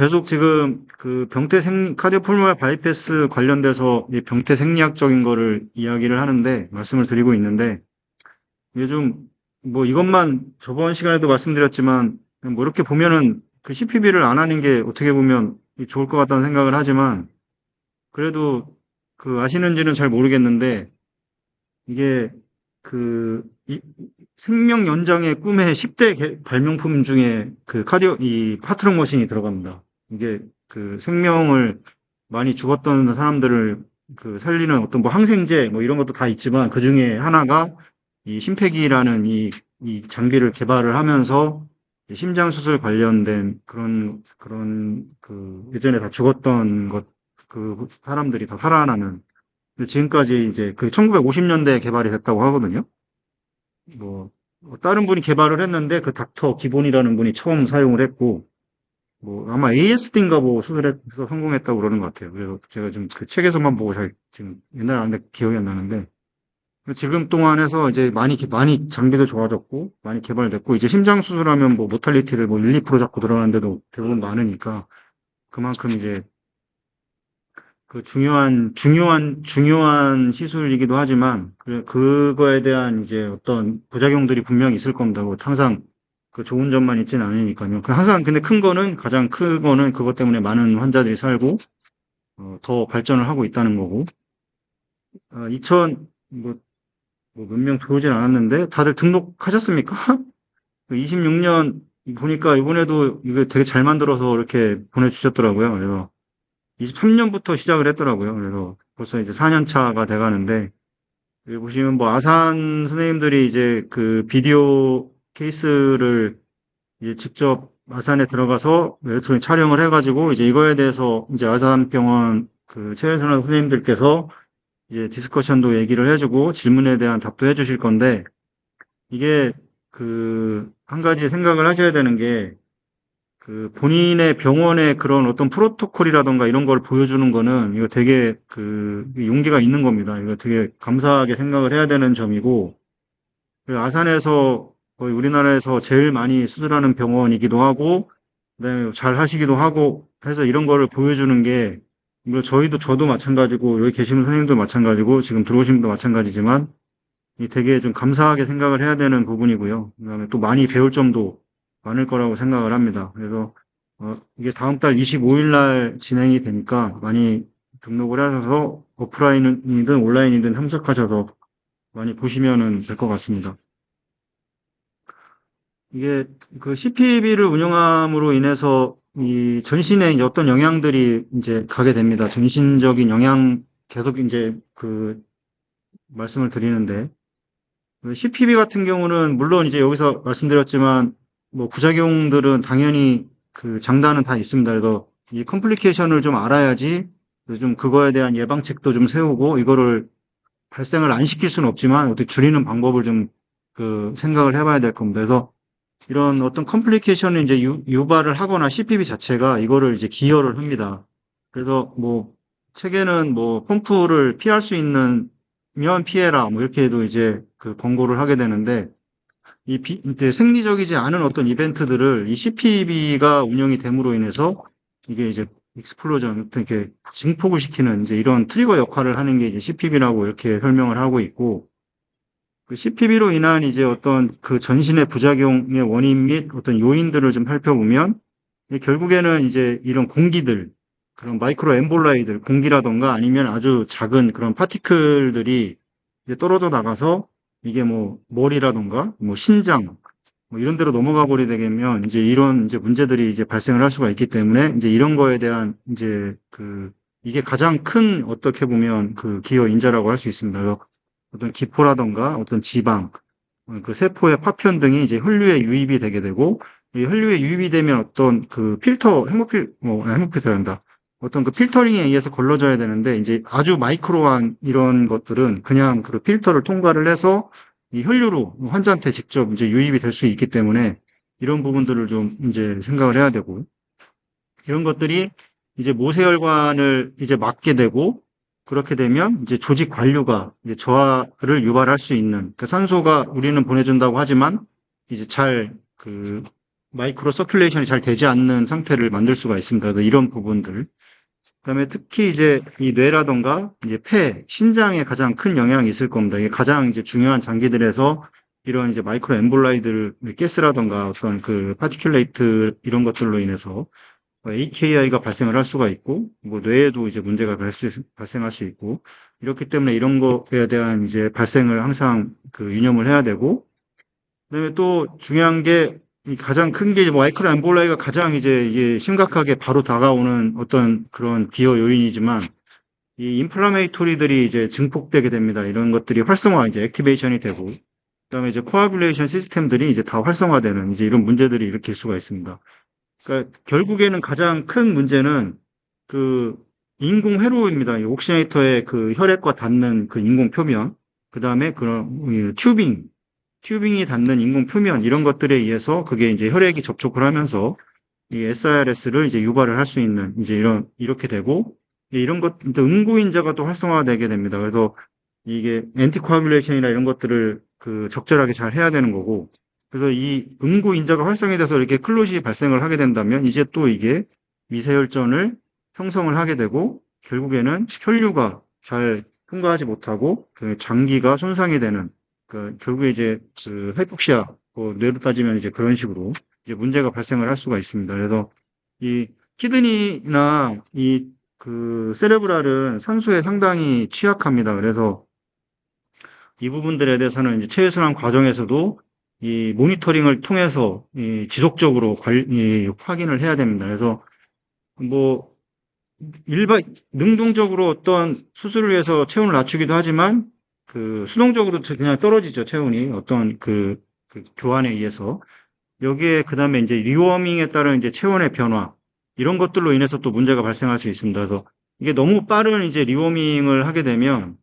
계속 지금 그 카디오풀모널 바이패스 관련돼서 이 병태 생리학적인 거를 이야기를 하는데, 말씀을 드리고 있는데, 요즘 뭐 이것만 저번 시간에도 말씀드렸지만, 뭐 이렇게 보면은 그 CPB를 안 하는 게 어떻게 보면 좋을 것 같다는 생각을 하지만, 그래도 그 아시는지는 잘 모르겠는데, 이게 그 생명 연장의 꿈의 10대 발명품 중에 그 이 파트럭 머신이 들어갑니다. 이게 그 생명을 많이 죽었던 사람들을 그 살리는 어떤 뭐 항생제 뭐 이런 것도 다 있지만 그 중에 하나가 이 심폐기라는 이 장비를 개발을 하면서 심장 수술 관련된 그런 그 예전에 다 죽었던 그 사람들이 다 살아나는. 근데 지금까지 이제 그 1950년대에 개발이 됐다고 하거든요. 뭐, 다른 분이 개발을 했는데 그 닥터 기본이라는 분이 처음 사용을 했고, 뭐 아마 ASD인가 뭐 수술해서 성공했다고 그러는 것 같아요. 그래서 제가 좀 그 책에서만 보고 잘 지금 옛날에 안는데 기억이 안 나는데, 지금 동안에서 이제 많이 장비도 좋아졌고 많이 개발됐고, 이제 심장 수술하면 뭐 모탈리티를 뭐 1, 2% 잡고 들어가는데도 대부분 많으니까 그만큼 이제 그 중요한 시술이기도 하지만, 그거에 대한 이제 어떤 부작용들이 분명히 있을 겁니다. 뭐 항상 그 좋은 점만 있지는 않으니까요. 항상 근데 가장 큰 거는 그것 때문에 많은 환자들이 살고, 더 발전을 하고 있다는 거고, 2000, 몇 명 들어오진 않았는데, 다들 등록하셨습니까? 26년 보니까 이번에도 이거 되게 잘 만들어서 이렇게 보내주셨더라고요. 그래서 23년부터 시작을 했더라고요. 그래서 벌써 이제 4년 차가 돼 가는데, 여기 보시면 뭐 아산 선생님들이 이제 그 비디오 케이스를 이제 직접 아산에 들어가서 일렉트로닉 촬영을 해가지고 이제 이거에 대해서 이제 아산병원 그 최현순 선생님들께서 이제 디스커션도 얘기를 해주고 질문에 대한 답도 해주실 건데, 이게 그 한 가지 생각을 하셔야 되는 게, 그 본인의 병원의 그런 어떤 프로토콜이라던가 이런 걸 보여주는 거는 이거 되게 그 용기가 있는 겁니다. 이거 되게 감사하게 생각을 해야 되는 점이고, 그 아산에서 거의 우리나라에서 제일 많이 수술하는 병원이기도 하고, 그다음에 잘 하시기도 하고 해서 이런 거를 보여주는 게, 물론 저도 마찬가지고 여기 계시는 선생님도 마찬가지고 지금 들어오신 분도 마찬가지지만, 이 되게 좀 감사하게 생각을 해야 되는 부분이고요. 그다음에 또 많이 배울 점도 많을 거라고 생각을 합니다. 그래서 이게 다음 달 25일 날 진행이 되니까 많이 등록을 하셔서 오프라인이든 온라인이든 참석하셔서 많이 보시면은 될 것 같습니다. 이게 그 CPB를 운영함으로 인해서 이 전신에 이제 어떤 영향들이 이제 가게 됩니다. 전신적인 영향 계속 이제 그 말씀을 드리는데, CPB 같은 경우는 물론 이제 여기서 말씀드렸지만 뭐 부작용들은 당연히 그 장단은 다 있습니다. 그래서 이 컴플리케이션을 좀 알아야지 좀 그거에 대한 예방책도 좀 세우고, 이거를 발생을 안 시킬 수는 없지만 어떻게 줄이는 방법을 좀 그 생각을 해봐야 될 겁니다. 그래서 이런 어떤 컴플리케이션을 이제 유발을 하거나 CPB 자체가 이거를 이제 기여를 합니다. 그래서 뭐 책에는 뭐 펌프를 피할 수 있는 면 피해라 뭐 이렇게도 이제 그 권고를 하게 되는데, 이제 생리적이지 않은 어떤 이벤트들을 이 CPB가 운영이 됨으로 인해서 이게 이제 익스플로전, 어떤 이렇게 증폭을 시키는 이제 이런 트리거 역할을 하는 게 이제 CPB라고 이렇게 설명을 하고 있고, 그 CPB로 인한 이제 어떤 그 전신의 부작용의 원인 및 어떤 요인들을 좀 살펴보면, 결국에는 이제 이런 공기들, 그런 마이크로 엠볼라이들, 공기라던가 아니면 아주 작은 그런 파티클들이 이제 떨어져 나가서 이게 뭐 머리라던가 뭐 신장 뭐 이런 데로 넘어가 버리게 되면 이제 이런 이제 문제들이 이제 발생을 할 수가 있기 때문에, 이제 이런 거에 대한 이제 그 이게 가장 큰 어떻게 보면 그 기여 인자라고 할 수 있습니다. 그래서 어떤 기포라던가 어떤 지방, 그 세포의 파편 등이 이제 혈류에 유입이 되게 되고, 이 혈류에 유입이 되면 어떤 그 필터, 헤모필터란다. 어떤 그 필터링에 의해서 걸러져야 되는데, 이제 아주 마이크로한 이런 것들은 그냥 그 필터를 통과를 해서 이 혈류로 환자한테 직접 이제 유입이 될 수 있기 때문에, 이런 부분들을 좀 이제 생각을 해야 되고, 이런 것들이 이제 모세혈관을 이제 막게 되고, 그렇게 되면 이제 조직 관류가 이제 저하를 유발할 수 있는, 그 산소가 우리는 보내준다고 하지만 이제 잘 그 마이크로 서큘레이션이 잘 되지 않는 상태를 만들 수가 있습니다. 이런 부분들. 그다음에 특히 이제 이 뇌라던가 이제 폐, 신장에 가장 큰 영향이 있을 겁니다. 이게 가장 이제 중요한 장기들에서 이런 이제 마이크로 엠볼라이들, 가스라던가 어떤 그 파티큘레이트 이런 것들로 인해서 AKI가 발생을 할 수가 있고, 뭐 뇌에도 이제 문제가 발생할 수 있고, 이렇기 때문에 이런 거에 대한 이제 발생을 항상 그 유념을 해야 되고, 그다음에 또 중요한 게 이 가장 큰 게 마이크로 엠볼라이가 가장 이제 이게 심각하게 바로 다가오는 어떤 그런 기여 요인이지만 이 인플라메이토리들이 이제 증폭되게 됩니다. 이런 것들이 활성화 이제 액티베이션이 되고 그다음에 이제 코아뷸레이션 시스템들이 이제 다 활성화되는 이제 이런 문제들이 일으킬 수가 있습니다. 그러니까 결국에는 가장 큰 문제는 그 인공 회로입니다. 이 옥시네이터의 그 혈액과 닿는 그 인공 표면, 그다음에 그런 튜빙이 닿는 인공 표면 이런 것들에 의해서 그게 이제 혈액이 접촉을 하면서 이 SIRS를 이제 유발을 할 수 있는 이제 이렇게 되고 이런 것 응고인자가 또 활성화되게 됩니다. 그래서 이게 엔티코아뷸레이션이나 이런 것들을 그 적절하게 잘 해야 되는 거고 그래서 이 응고인자가 활성이 돼서 이렇게 클롯이 발생을 하게 된다면 이제 또 이게 미세혈전을 형성을 하게 되고 결국에는 혈류가 잘 통과하지 못하고 그 장기가 손상이 되는 그 결국에 이제 그 하이폭시아 뇌로 따지면 이제 그런 식으로 이제 문제가 발생을 할 수가 있습니다. 그래서 이 키드니나 이 그 세레브랄은 산소에 상당히 취약합니다. 그래서 이 부분들에 대해서는 이제 체외순환 과정에서도 이 모니터링을 통해서 이 지속적으로 확인을 해야 됩니다. 그래서 뭐 일반 능동적으로 어떤 수술을 위해서 체온을 낮추기도 하지만 그 수동적으로 그냥 떨어지죠. 체온이 어떤 그 교환에 의해서 여기에 그다음에 이제 리워밍에 따른 이제 체온의 변화 이런 것들로 인해서 또 문제가 발생할 수 있습니다. 그래서 이게 너무 빠른 이제 리워밍을 하게 되면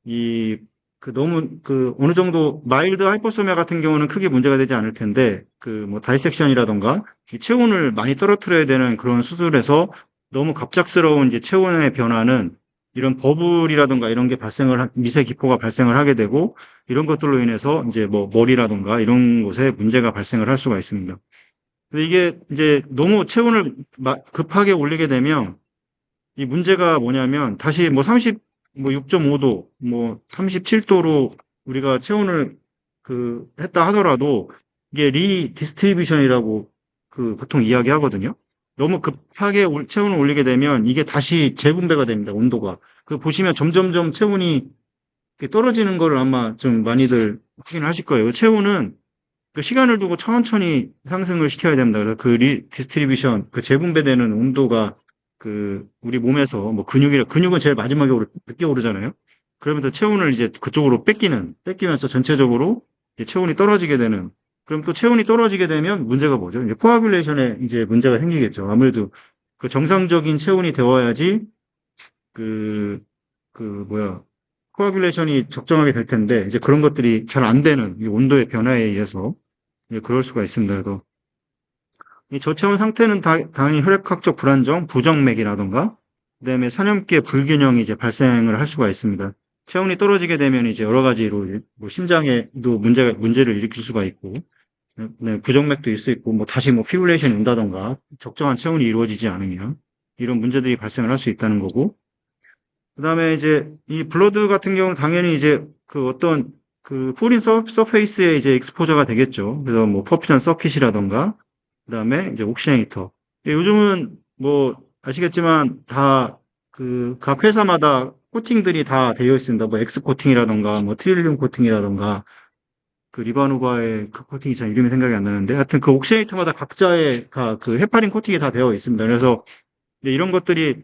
이 그 너무 그 어느 정도 마일드 하이포소미아 같은 경우는 크게 문제가 되지 않을 텐데 그 뭐 다이섹션이라던가 이 체온을 많이 떨어뜨려야 되는 그런 수술에서 너무 갑작스러운 이제 체온의 변화는 이런 버블이라던가 이런 게 미세 기포가 발생을 하게 되고 이런 것들로 인해서 이제 뭐 머리라던가 이런 곳에 문제가 발생을 할 수가 있습니다. 근데 이게 이제 너무 체온을 급하게 올리게 되면 이 문제가 뭐냐면 다시 뭐 6.5도, 뭐 37도로 우리가 체온을 그 했다 하더라도 이게 리디스트리뷰션이라고 그 보통 이야기하거든요. 너무 급하게 체온을 올리게 되면 이게 다시 재분배가 됩니다. 온도가. 그 보시면 점점점 체온이 떨어지는 거를 아마 좀 많이들 확인하실 거예요. 체온은 그 시간을 두고 천천히 상승을 시켜야 됩니다. 그래서 그 디스트리뷰션, 그 재분배되는 온도가 그 우리 몸에서 뭐 근육은 제일 마지막에 늦게 오르잖아요. 그러면서 체온을 이제 그쪽으로 뺏기면서 전체적으로 이제 체온이 떨어지게 되는. 그럼 또 체온이 떨어지게 되면 문제가 뭐죠? 이제 코아뷸레이션에 이제 문제가 생기겠죠. 아무래도 그 정상적인 체온이 되어야지 그, 뭐야, 코아뷸레이션이 적정하게 될 텐데, 이제 그런 것들이 잘 안 되는 이 온도의 변화에 의해서 이제 그럴 수가 있습니다. 그래서 이 저체온 상태는 당연히 혈액학적 불안정, 부정맥이라던가, 그다음에 산염기의 불균형이 이제 발생을 할 수가 있습니다. 체온이 떨어지게 되면 이제 여러 가지로 뭐 심장에도 문제를 일으킬 수가 있고, 네, 부정맥도 있을 수 있고, 뭐 다시 뭐 피브레이션이 온다던가, 적정한 체온이 이루어지지 않으면 이런 문제들이 발생을 할 수 있다는 거고, 그다음에 이제 이 블러드 같은 경우는 당연히 이제 그 어떤 그 포린 서페이스에 이제 익스포저가 되겠죠. 그래서 뭐 퍼퓨전 서킷이라던가 그다음에 이제 옥시네이터. 요즘은 뭐 아시겠지만 다 각 회사마다 코팅들이 다 되어 있습니다. 뭐 엑스 코팅이라던가 뭐 트릴륨 코팅이라던가 그 리바노바의 그 코팅이 참 이름이 생각이 안 나는데 하여튼 그 옥시네이터마다 각자의 그 헤파린 코팅이 다 되어 있습니다. 그래서 이런 것들이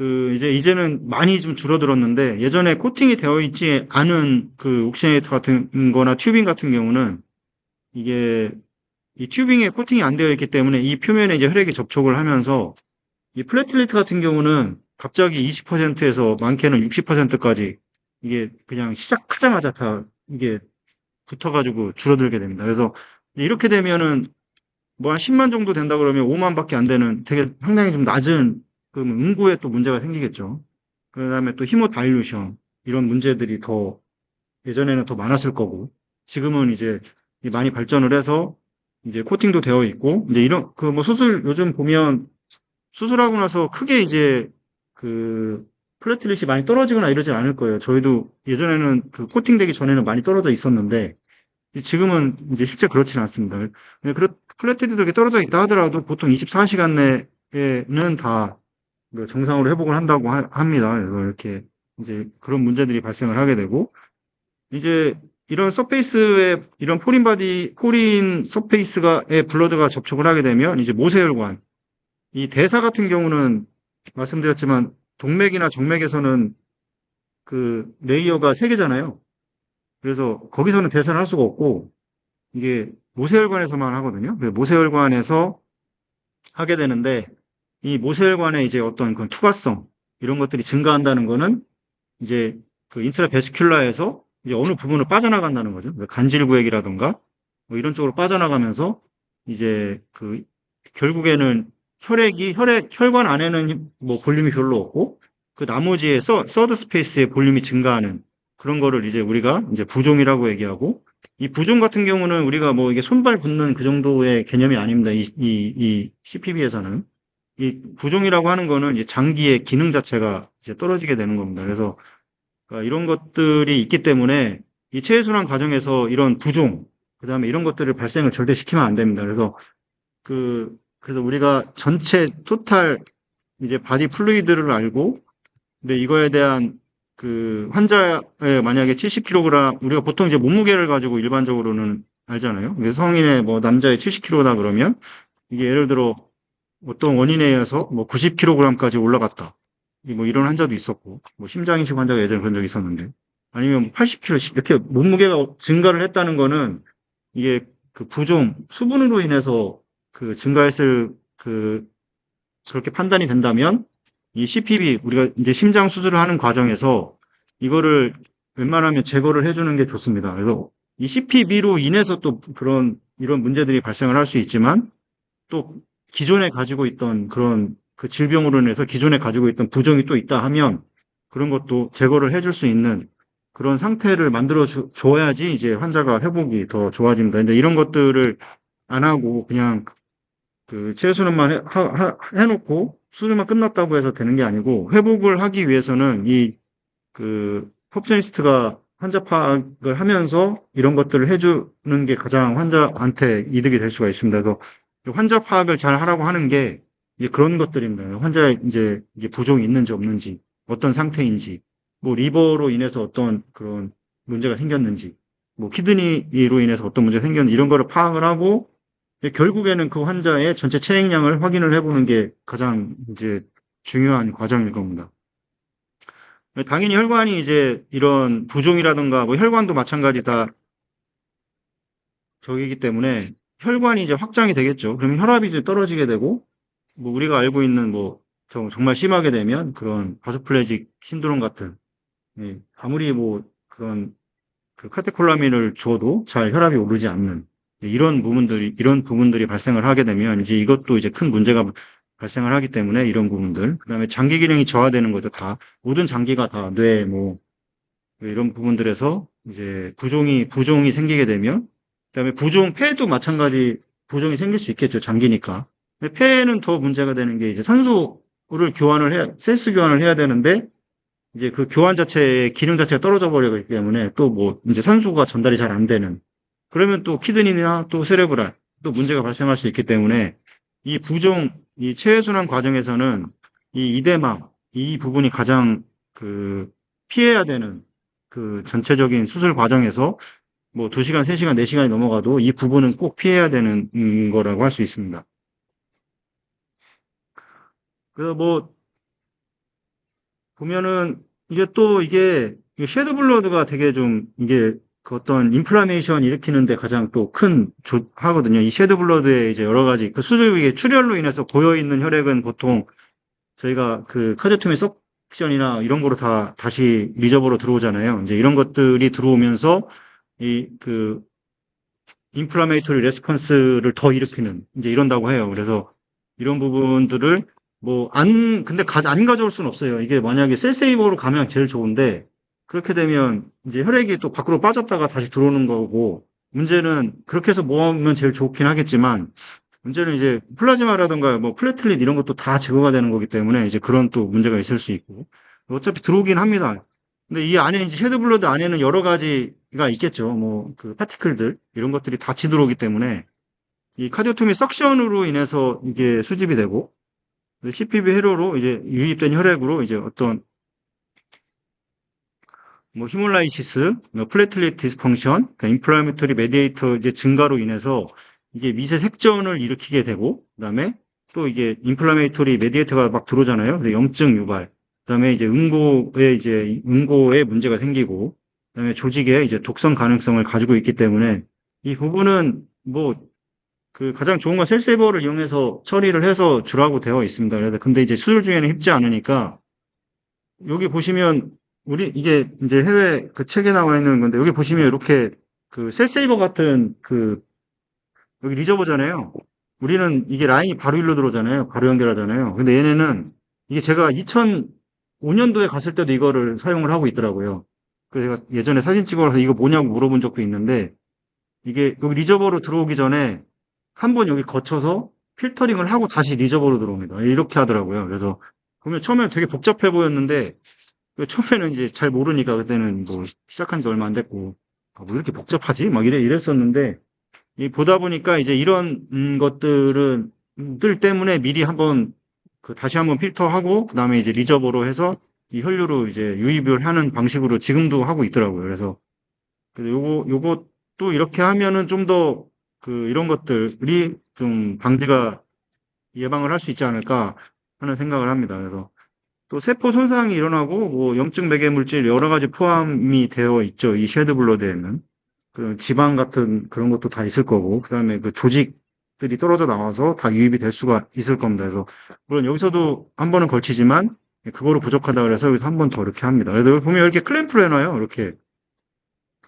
이제는 많이 좀 줄어들었는데, 예전에 코팅이 되어 있지 않은 그 옥시네이터 같은 거나 튜빙 같은 경우는, 이게, 이 튜빙에 코팅이 안 되어 있기 때문에 이 표면에 이제 혈액이 접촉을 하면서, 이 플래틀리트 같은 경우는 갑자기 20%에서 많게는 60%까지 이게 그냥 시작하자마자 다 이게 붙어가지고 줄어들게 됩니다. 그래서 이렇게 되면은 뭐 한 10만 정도 된다 그러면 5만 밖에 안 되는 되게 상당히 좀 낮은 그러면 응고에 또 문제가 생기겠죠. 그다음에 또 히모다일루션 이런 문제들이 더 예전에는 더 많았을 거고 지금은 이제 많이 발전을 해서 이제 코팅도 되어 있고, 이제 이런, 그 뭐 수술, 요즘 보면 수술하고 나서 크게 이제 그 플래트릿이 많이 떨어지거나 이러진 않을 거예요. 저희도 예전에는 그 코팅되기 전에는 많이 떨어져 있었는데, 지금은 이제 실제 그렇지는 않습니다. 플래트릿이 이렇게 떨어져 있다 하더라도 보통 24시간 내에는 다 그 정상으로 회복을 한다고 합니다. 그래서 이렇게 이제 그런 문제들이 발생을 하게 되고, 이제 이런 서페이스에 이런 포린 서페이스가의 블러드가 접촉을 하게 되면 이제 모세혈관, 이 대사 같은 경우는 말씀드렸지만 동맥이나 정맥에서는 그 레이어가 세 개잖아요. 그래서 거기서는 대사를 할 수가 없고 이게 모세혈관에서만 하거든요. 그래서 모세혈관에서 하게 되는데 이 모세혈관의 이제 어떤 그 투과성 이런 것들이 증가한다는 거는 이제 그 인트라베스큘라에서 이제 어느 부분을 빠져나간다는 거죠. 간질구획이라든가 뭐 이런 쪽으로 빠져나가면서 이제 그 결국에는 혈관 안에는 뭐 볼륨이 별로 없고 그 나머지에 서드 스페이스의 볼륨이 증가하는 그런 거를 이제 우리가 이제 부종이라고 얘기하고 이 부종 같은 경우는 우리가 뭐 이게 손발 붙는 그 정도의 개념이 아닙니다. 이 CPB에서는. 이 부종이라고 하는 거는 이제 장기의 기능 자체가 이제 떨어지게 되는 겁니다. 그래서 이런 것들이 있기 때문에 이 체해순환 과정에서 이런 부종, 그다음에 이런 것들을 발생을 절대 시키면 안 됩니다. 그래서 우리가 전체 토탈 이제 바디 플루이드를 알고, 근데 이거에 대한 그 환자의 만약에 70kg, 우리가 보통 이제 몸무게를 가지고 일반적으로는 알잖아요. 그래서 성인의 뭐 남자의 70kg다 그러면 이게 예를 들어 어떤 원인에 의해서 뭐 90kg까지 올라갔다. 뭐 이런 환자도 있었고, 뭐 심장이식 환자가 예전에 그런 적이 있었는데, 아니면 80kg 이렇게 몸무게가 증가를 했다는 거는 이게 그 부종, 수분으로 인해서 그 증가했을 그렇게 판단이 된다면 이 CPB, 우리가 이제 심장 수술을 하는 과정에서 이거를 웬만하면 제거를 해주는 게 좋습니다. 그래서 이 CPB로 인해서 또 이런 문제들이 발생을 할 수 있지만 또 기존에 가지고 있던 그런 그 질병으로 인해서 기존에 가지고 있던 부종이 또 있다 하면 그런 것도 제거를 해줄 수 있는 그런 상태를 만들어 줘야지 이제 환자가 회복이 더 좋아집니다. 근데 이런 것들을 안 하고 그냥 그 체외순환만 해놓고 수술만 끝났다고 해서 되는 게 아니고 회복을 하기 위해서는 이 그 퍼프셔니스트가 환자 파악을 하면서 이런 것들을 해주는 게 가장 환자한테 이득이 될 수가 있습니다. 그래서 환자 파악을 잘 하라고 하는 게 이제 그런 것들입니다. 환자의 이제 이게 부종이 있는지 없는지, 어떤 상태인지, 뭐 리버로 인해서 어떤 그런 문제가 생겼는지, 뭐 키드니로 인해서 어떤 문제가 생겼는지 이런 거를 파악을 하고 결국에는 그 환자의 전체 체액량을 확인을 해보는 게 가장 이제 중요한 과정일 겁니다. 당연히 혈관이 이제 이런 부종이라든가 뭐 혈관도 마찬가지 다 저기기 때문에 혈관이 이제 확장이 되겠죠. 그러면 혈압이 이제 떨어지게 되고 뭐 우리가 알고 있는 뭐 정말 심하게 되면 그런 바소플레직 신드롬 같은 아무리 뭐 그런 그 카테콜라민을 주어도 잘 혈압이 오르지 않는 이런 부분들이 발생을 하게 되면 이제 이것도 이제 큰 문제가 발생을 하기 때문에 이런 부분들 그다음에 장기 기능이 저하되는 거죠. 다 모든 장기가 다 뇌 뭐 이런 부분들에서 이제 부종이 생기게 되면 그다음에 폐도 마찬가지 부종이 생길 수 있겠죠. 장기니까. 근데 폐는 더 문제가 되는 게 이제 산소를 세스 교환을 해야 되는데 이제 그 교환 자체의 기능 자체가 떨어져 버리기 때문에 또 뭐 이제 산소가 전달이 잘 안 되는 그러면 또 키드니나 또 세레브랄 또 문제가 발생할 수 있기 때문에 이 체외순환 과정에서는 이 이대막 이 부분이 가장 그 피해야 되는 그 전체적인 수술 과정에서 뭐 2시간, 3시간, 4시간이 넘어가도 이 부분은 꼭 피해야 되는 거라고 할 수 있습니다. 그래서 뭐 보면은 이게 섀도우 블러드가 되게 좀 이게 그 어떤 인플라메이션 일으키는데 가장 또 하거든요. 이 섀도우 블러드에 이제 여러 가지 이게 출혈로 인해서 고여 있는 혈액은 보통 저희가 그 카디오토미 석션이나 이런 거로 다 다시 리저버로 들어오잖아요. 이제 이런 것들이 들어오면서 이 그 인플라메이토리 레스폰스를 더 일으키는 이제 이런다고 해요. 그래서 이런 부분들을 근데 안 가져올 수는 없어요. 이게 만약에 셀세이버로 가면 제일 좋은데, 그렇게 되면 이제 혈액이 또 밖으로 빠졌다가 다시 들어오는 거고, 문제는 그렇게 해서 모으면 제일 좋긴 하겠지만 문제는 이제 플라즈마라든가 뭐 플래틀릿 이런 것도 다 제거가 되는 거기 때문에 이제 그런 또 문제가 있을 수 있고 어차피 들어오긴 합니다. 근데 이 안에 이제 쉐드블러드 안에는 여러 가지가 있겠죠. 뭐 그 파티클들 이런 것들이 같이 들어오기 때문에 이 카디오토미 석션으로 인해서 이게 수집이 되고 CPB 회로로 이제 유입된 혈액으로 이제 어떤 뭐 히몰라이시스, 뭐 플래틀릿 디스펑션, 그러니까 인플라메토리 메디에이터 이제 증가로 인해서 이게 미세 색전을 일으키게 되고, 그다음에 또 이게 인플라메이토리 메디에이터가 막 들어오잖아요. 그래서 염증 유발, 그다음에 이제 응고에 문제가 생기고, 그다음에 조직에 이제 독성 가능성을 가지고 있기 때문에 이 부분은 뭐 그 가장 좋은 건 셀세이버를 이용해서 처리를 해서 주라고 되어 있습니다. 그래서 근데 이제 수술 중에는 쉽지 않으니까 여기 보시면 우리 이게 이제 해외 그 책에 나와 있는 건데 여기 보시면 이렇게 그 셀세이버 같은 그 여기 리저버잖아요. 우리는 이게 라인이 바로 일로 들어오잖아요. 바로 연결하잖아요. 근데 얘네는 이게 제가 2005년도에 갔을 때도 이거를 사용을 하고 있더라고요. 그래서 제가 예전에 사진 찍어서 이거 뭐냐고 물어본 적도 있는데 이게 여기 리저버로 들어오기 전에 한 번 여기 거쳐서 필터링을 하고 다시 리저버로 들어옵니다. 이렇게 하더라고요. 그래서 보면 처음에는 되게 복잡해 보였는데 처음에는 이제 잘 모르니까 그때는 뭐 시작한 지 얼마 안 됐고 아, 뭐 이렇게 복잡하지? 막 이랬었는데 이 보다 보니까 이제 이런 것들은 들 때문에 미리 한번 그 다시 한번 필터하고 그다음에 이제 리저버로 해서 이 혈류로 이제 유입을 하는 방식으로 지금도 하고 있더라고요. 그래서 요것도 이렇게 하면은 좀 더 그 이런 것들이 좀 방지가 예방을 할 수 있지 않을까 하는 생각을 합니다. 그래서 또 세포 손상이 일어나고 뭐 염증 매개 물질 여러 가지 포함이 되어 있죠. 이 쉐드 블러드에는 그 지방 같은 그런 것도 다 있을 거고 그다음에 그 조직들이 떨어져 나와서 다 유입이 될 수가 있을 겁니다. 그래서 물론 여기서도 한 번은 걸치지만 그거로 부족하다 그래서 여기서 한 번 더 이렇게 합니다. 그래서 여기 보면 이렇게 클램프를 해놔요. 이렇게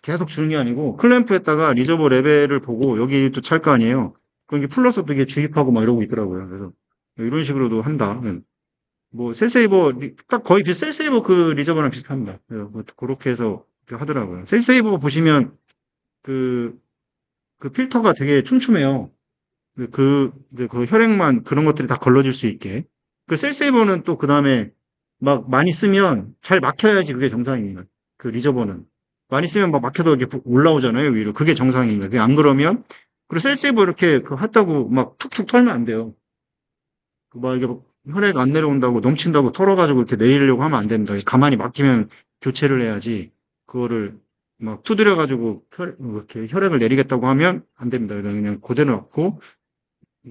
계속 주는 게 아니고 클램프에다가 리저버 레벨을 보고 여기 또 찰 거 아니에요. 그럼 이게 풀러서 또 이게 주입하고 막 이러고 있더라고요. 그래서 이런 식으로도 한다. 뭐 셀세이버 딱 거의 셀세이버 그 리저버랑 비슷합니다. 그래서 뭐 그렇게 해서 하더라고요. 셀세이버 보시면 그, 그 필터가 되게 촘촘해요. 이제 그 혈액만 그런 것들이 다 걸러질 수 있게. 그 셀세이버는 또 그 다음에 막 많이 쓰면 잘 막혀야지 그게 정상입니다. 그 리저버는. 많이 쓰면 막 막혀도 이렇게 올라오잖아요, 위로. 그게 정상입니다. 그게 안 그러면, 그리고 셀세이버 이렇게 그 했다고 막 툭툭 털면 안 돼요. 그막 이게 막 혈액 안 내려온다고 넘친다고 털어가지고 이렇게 내리려고 하면 안 됩니다. 가만히 막히면 교체를 해야지. 그거를 막 두드려가지고 이렇게 혈액을 내리겠다고 하면 안 됩니다. 그냥 그대로 놔고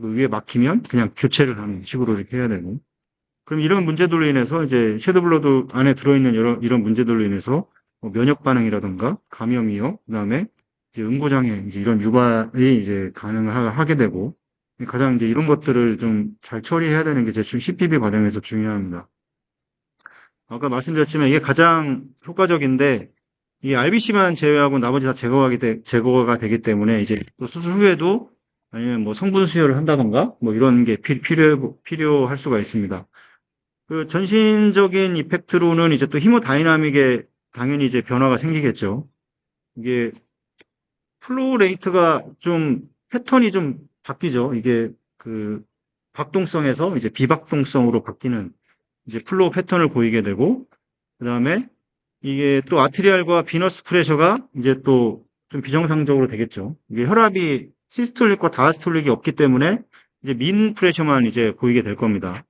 그 위에 막히면 그냥 교체를 하는 식으로 이렇게 해야 되고. 그럼 이런 문제들로 인해서 이제 섀도블러드 안에 들어있는 이런 문제들로 인해서 뭐 면역 반응이라든가 감염이요, 그다음에 이제 응고장애 이제 이런 유발이 이제 가능을 하게 되고 가장 이제 이런 것들을 좀 잘 처리해야 되는 게 제 CPB 과정에서 중요합니다. 아까 말씀드렸지만 이게 가장 효과적인데 이 RBC만 제외하고 나머지 다 제거가 되기 때문에 이제 또 수술 후에도 아니면 뭐 성분 수혈을 한다던가 뭐 이런 게 필요할 수가 있습니다. 그 전신적인 이펙트로는 이제 또 히모다이나믹에 당연히 이제 변화가 생기겠죠. 이게 플로우 레이트가 좀 패턴이 좀 바뀌죠. 이게 그 박동성에서 이제 비박동성으로 바뀌는 이제 플로우 패턴을 보이게 되고 그다음에 이게 또 아트리알과 비너스 프레셔가 이제 또 좀 비정상적으로 되겠죠. 이게 혈압이 시스톨릭과 다이스톨릭이 없기 때문에 이제 민 프레셔만 이제 보이게 될 겁니다.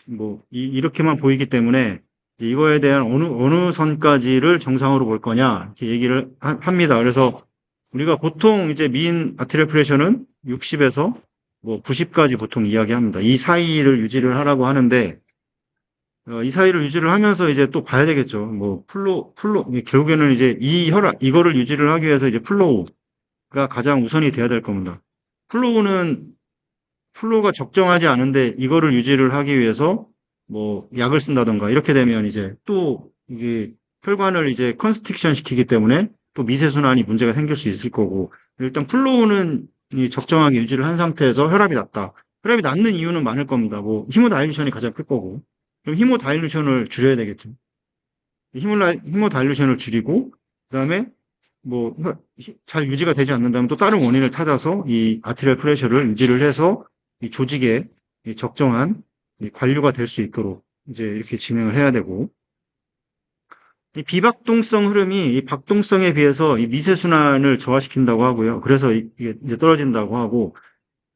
뭐 이렇게만 보이기 때문에 이거에 대한 어느 선까지를 정상으로 볼 거냐 이렇게 얘기를 합니다. 그래서 우리가 보통 이제 민 아트리얼 프레셔는 60에서 뭐 90까지 보통 이야기합니다. 이 사이를 유지를 하라고 하는데 이 사이를 유지를 하면서 이제 또 봐야 되겠죠. 뭐 플로 결국에는 이제 이거를 유지를 하기 위해서 이제 플로우가 가장 우선이 돼야 될 겁니다. 플로우는 플로우가 적정하지 않은데 이거를 유지를 하기 위해서 뭐 약을 쓴다던가 이렇게 되면 이제 또 이게 혈관을 이제 컨스틱션 시키기 때문에 또 미세순환이 문제가 생길 수 있을 거고 일단 플로우는 이 적정하게 유지를 한 상태에서 혈압이 낮다. 혈압이 낮는 이유는 많을 겁니다. 뭐 히모다일루션이 가장 클 거고 그럼 히모다일루션을 줄여야 되겠죠. 히모다일루션을 줄이고 그다음에 뭐, 잘 유지가 되지 않는다면 또 다른 원인을 찾아서 이 아트리얼 프레셔를 유지를 해서 이 조직에 이 적정한 이 관류가 될 수 있도록 이제 이렇게 진행을 해야 되고, 이 비박동성 흐름이 이 박동성에 비해서 이 미세순환을 저하시킨다고 하고요. 그래서 이게 이제 떨어진다고 하고,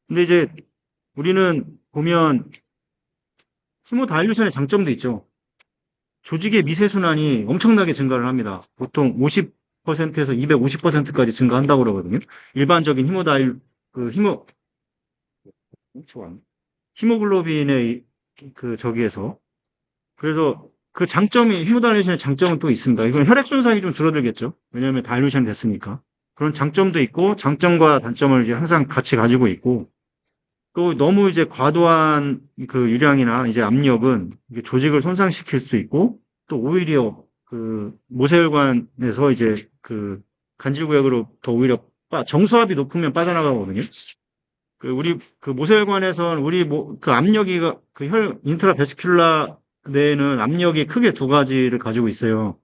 근데 이제 우리는 보면 히모다일루션의 장점도 있죠. 조직의 미세순환이 엄청나게 증가를 합니다. 보통 50%에서 250%까지 증가한다고 그러거든요. 일반적인 히모글로빈의 그 저기에서. 그래서 그 장점이, 히모다일루션의 장점은 또 있습니다. 이건 혈액 손상이 좀 줄어들겠죠. 왜냐하면 다일루션이 됐으니까. 그런 장점도 있고, 장점과 단점을 이제 항상 같이 가지고 있고, 또 너무 이제 과도한 그 유량이나 이제 압력은 이게 조직을 손상시킬 수 있고, 또 오히려 그 모세혈관에서 이제 그 간질구역으로 더 오히려 정수압이 높으면 빠져나가거든요. 그 우리 그 모세혈관에선 우리 그 압력이 그 인트라베스큘라 내에는 압력이 크게 두 가지를 가지고 있어요.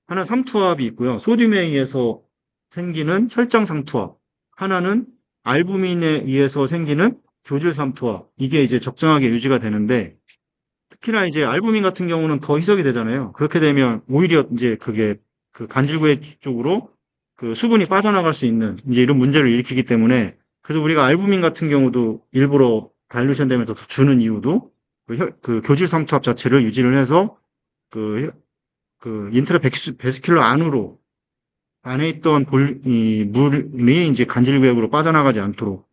하나 삼투압이 있고요. 소듐에 의해서 생기는 혈장 삼투압. 하나는 알부민에 의해서 생기는 교질 삼투압. 이게 이제 적정하게 유지가 되는데 특히나 이제 알부민 같은 경우는 더 희석이 되잖아요. 그렇게 되면 오히려 이제 그게 그 간질구의 쪽으로 그 수분이 빠져나갈 수 있는 이제 이런 문제를 일으키기 때문에 그래서 우리가 알부민 같은 경우도 일부러 다일루션 되면서 더 주는 이유도 그 교질 삼투압 자체를 유지를 해서 그, 그 인트라베스큘러 안으로 안에 있던 이 물이 이제 간질구역으로 빠져나가지 않도록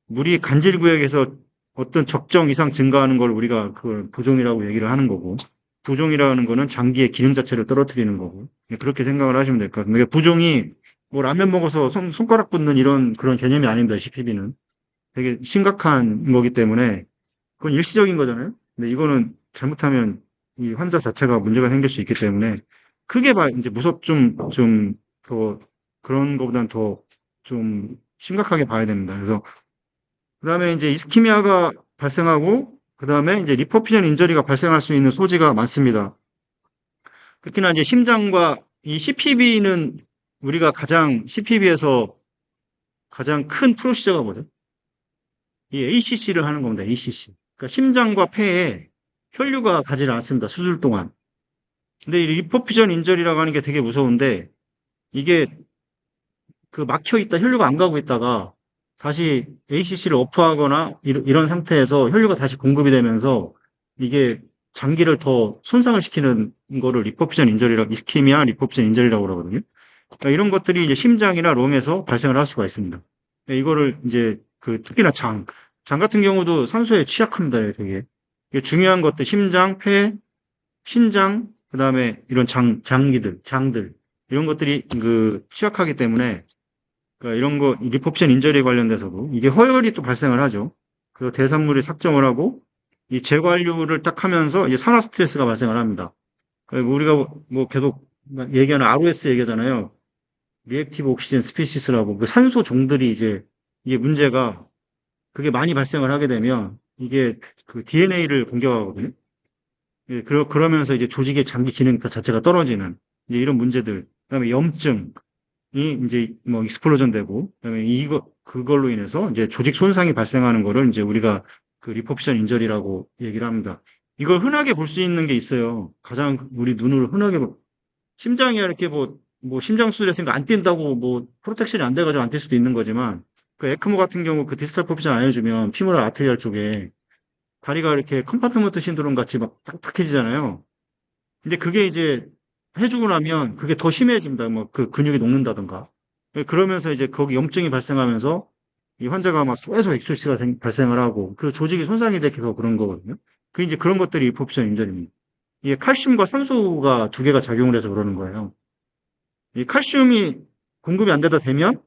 물이 간질구역에서 어떤 적정 이상 증가하는 걸 우리가 그걸 부종이라고 얘기를 하는 거고, 부종이라는 거는 장기의 기능 자체를 떨어뜨리는 거고, 그렇게 생각을 하시면 될 것 같습니다. 그러니까 부종이 뭐 라면 먹어서 손가락 붓는 이런 그런 개념이 아닙니다. CPB는 되게 심각한 거기 때문에 그건 일시적인 거잖아요. 근데 이거는 잘못하면 이 환자 자체가 문제가 생길 수 있기 때문에 크게 이제 좀 더 그런 것보단 더 좀 심각하게 봐야 됩니다. 그래서 그다음에 이제 이스키미아가 발생하고 그다음에 이제 리포피전 인저리가 발생할 수 있는 소지가 많습니다. 특히나 이제 심장과 이 CPB는 우리가 CPB에서 가장 큰 프로시저가 뭐죠? 이 ACC를 하는 겁니다. ACC. 그러니까 심장과 폐에 혈류가 가지 않습니다. 수술 동안. 근데 이 리포피전 인저리라고 하는 게 되게 무서운데 이게 그 막혀 있다 혈류가 안 가고 있다가 다시 ACC를 오프하거나 이런 상태에서 혈류가 다시 공급이 되면서 이게 장기를 더 손상을 시키는 거를 리포피전 인저리라고 이스키미아 리포피전 인저리라고 그러거든요. 그러니까 이런 것들이 이제 심장이나 롱에서 발생을 할 수가 있습니다. 이거를 이제 그 특히나 장 같은 경우도 산소에 취약합니다. 되게 이게 중요한 것들 심장, 폐, 신장, 그다음에 이런 장들 이런 것들이 그 취약하기 때문에 그러니까 이런 거 리포피션 인저리에 관련돼서도 이게 허혈이 또 발생을 하죠. 그래서 대산물이 삭정을 하고 이 재관류를 딱 하면서 이제 산화 스트레스가 발생을 합니다. 그러니까 우리가 뭐 계속 얘기하는 ROS 얘기잖아요. 리액티브 옥시젠 스피시스라고 그 산소 종들이 이제 이게 문제가 그게 많이 발생을 하게 되면 이게 그 DNA를 공격하거든요. 예, 그러면서 이제 조직의 장기 기능 자체가 떨어지는 이제 이런 문제들. 그다음에 염증이 이제 뭐 익스플로전 되고 그다음에 그걸로 인해서 이제 조직 손상이 발생하는 거를 이제 우리가 그 리포피션 인저리라고 얘기를 합니다. 이걸 흔하게 볼 수 있는 게 있어요. 가장 우리 눈으로 흔하게 심장이 이렇게 뭐 심장 수술했으니까 안 뛴다고 뭐 프로텍션이 안 돼가지고 안 뛸 수도 있는 거지만 그 에크모 같은 경우 그 디스탈 퍼피션 안 해주면 피모랄 아테리얼 쪽에 다리가 이렇게 컴파트먼트 신드롬 같이 막 딱딱해지잖아요. 근데 그게 이제 해주고 나면 그게 더 심해집니다. 뭐 그 근육이 녹는다던가. 그러면서 이제 거기 염증이 발생하면서 이 환자가 막 계속 엑소시가 발생을 하고 그 조직이 손상이 돼서 그런 거거든요. 그 이제 그런 것들이 리포피션 인절입니다. 이게 칼슘과 산소가 두 개가 작용을 해서 그러는 거예요. 이 칼슘이 공급이 안 되다 되면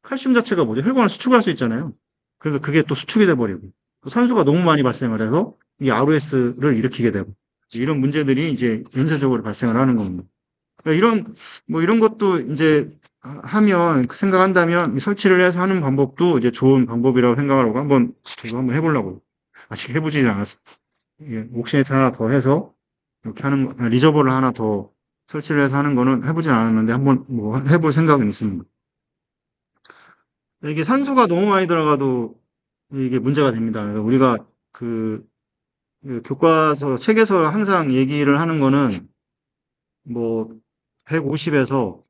칼슘 자체가 뭐죠? 혈관을 수축할 수 있잖아요. 그래서 그게 또 수축이 돼버리고 또 산소가 너무 많이 발생을 해서 이 ROS를 일으키게 되고 이런 문제들이 이제 연쇄적으로 발생을 하는 겁니다. 그러니까 이런 것도 이제 하면 생각한다면 설치를 해서 하는 방법도 이제 좋은 방법이라고 생각을 하고 저도 한번 해보려고 아직 해보지 않았어요. 옥시네이터 하나 더 해서 이렇게 리저버를 하나 더 설치를 해서 하는 거는 해보진 않았는데 한번 뭐 해볼 생각은 있습니다. 이게 산소가 너무 많이 들어가도 이게 문제가 됩니다. 그래서 우리가 그, 그 교과서 책에서 항상 얘기를 하는 거는 뭐 150에서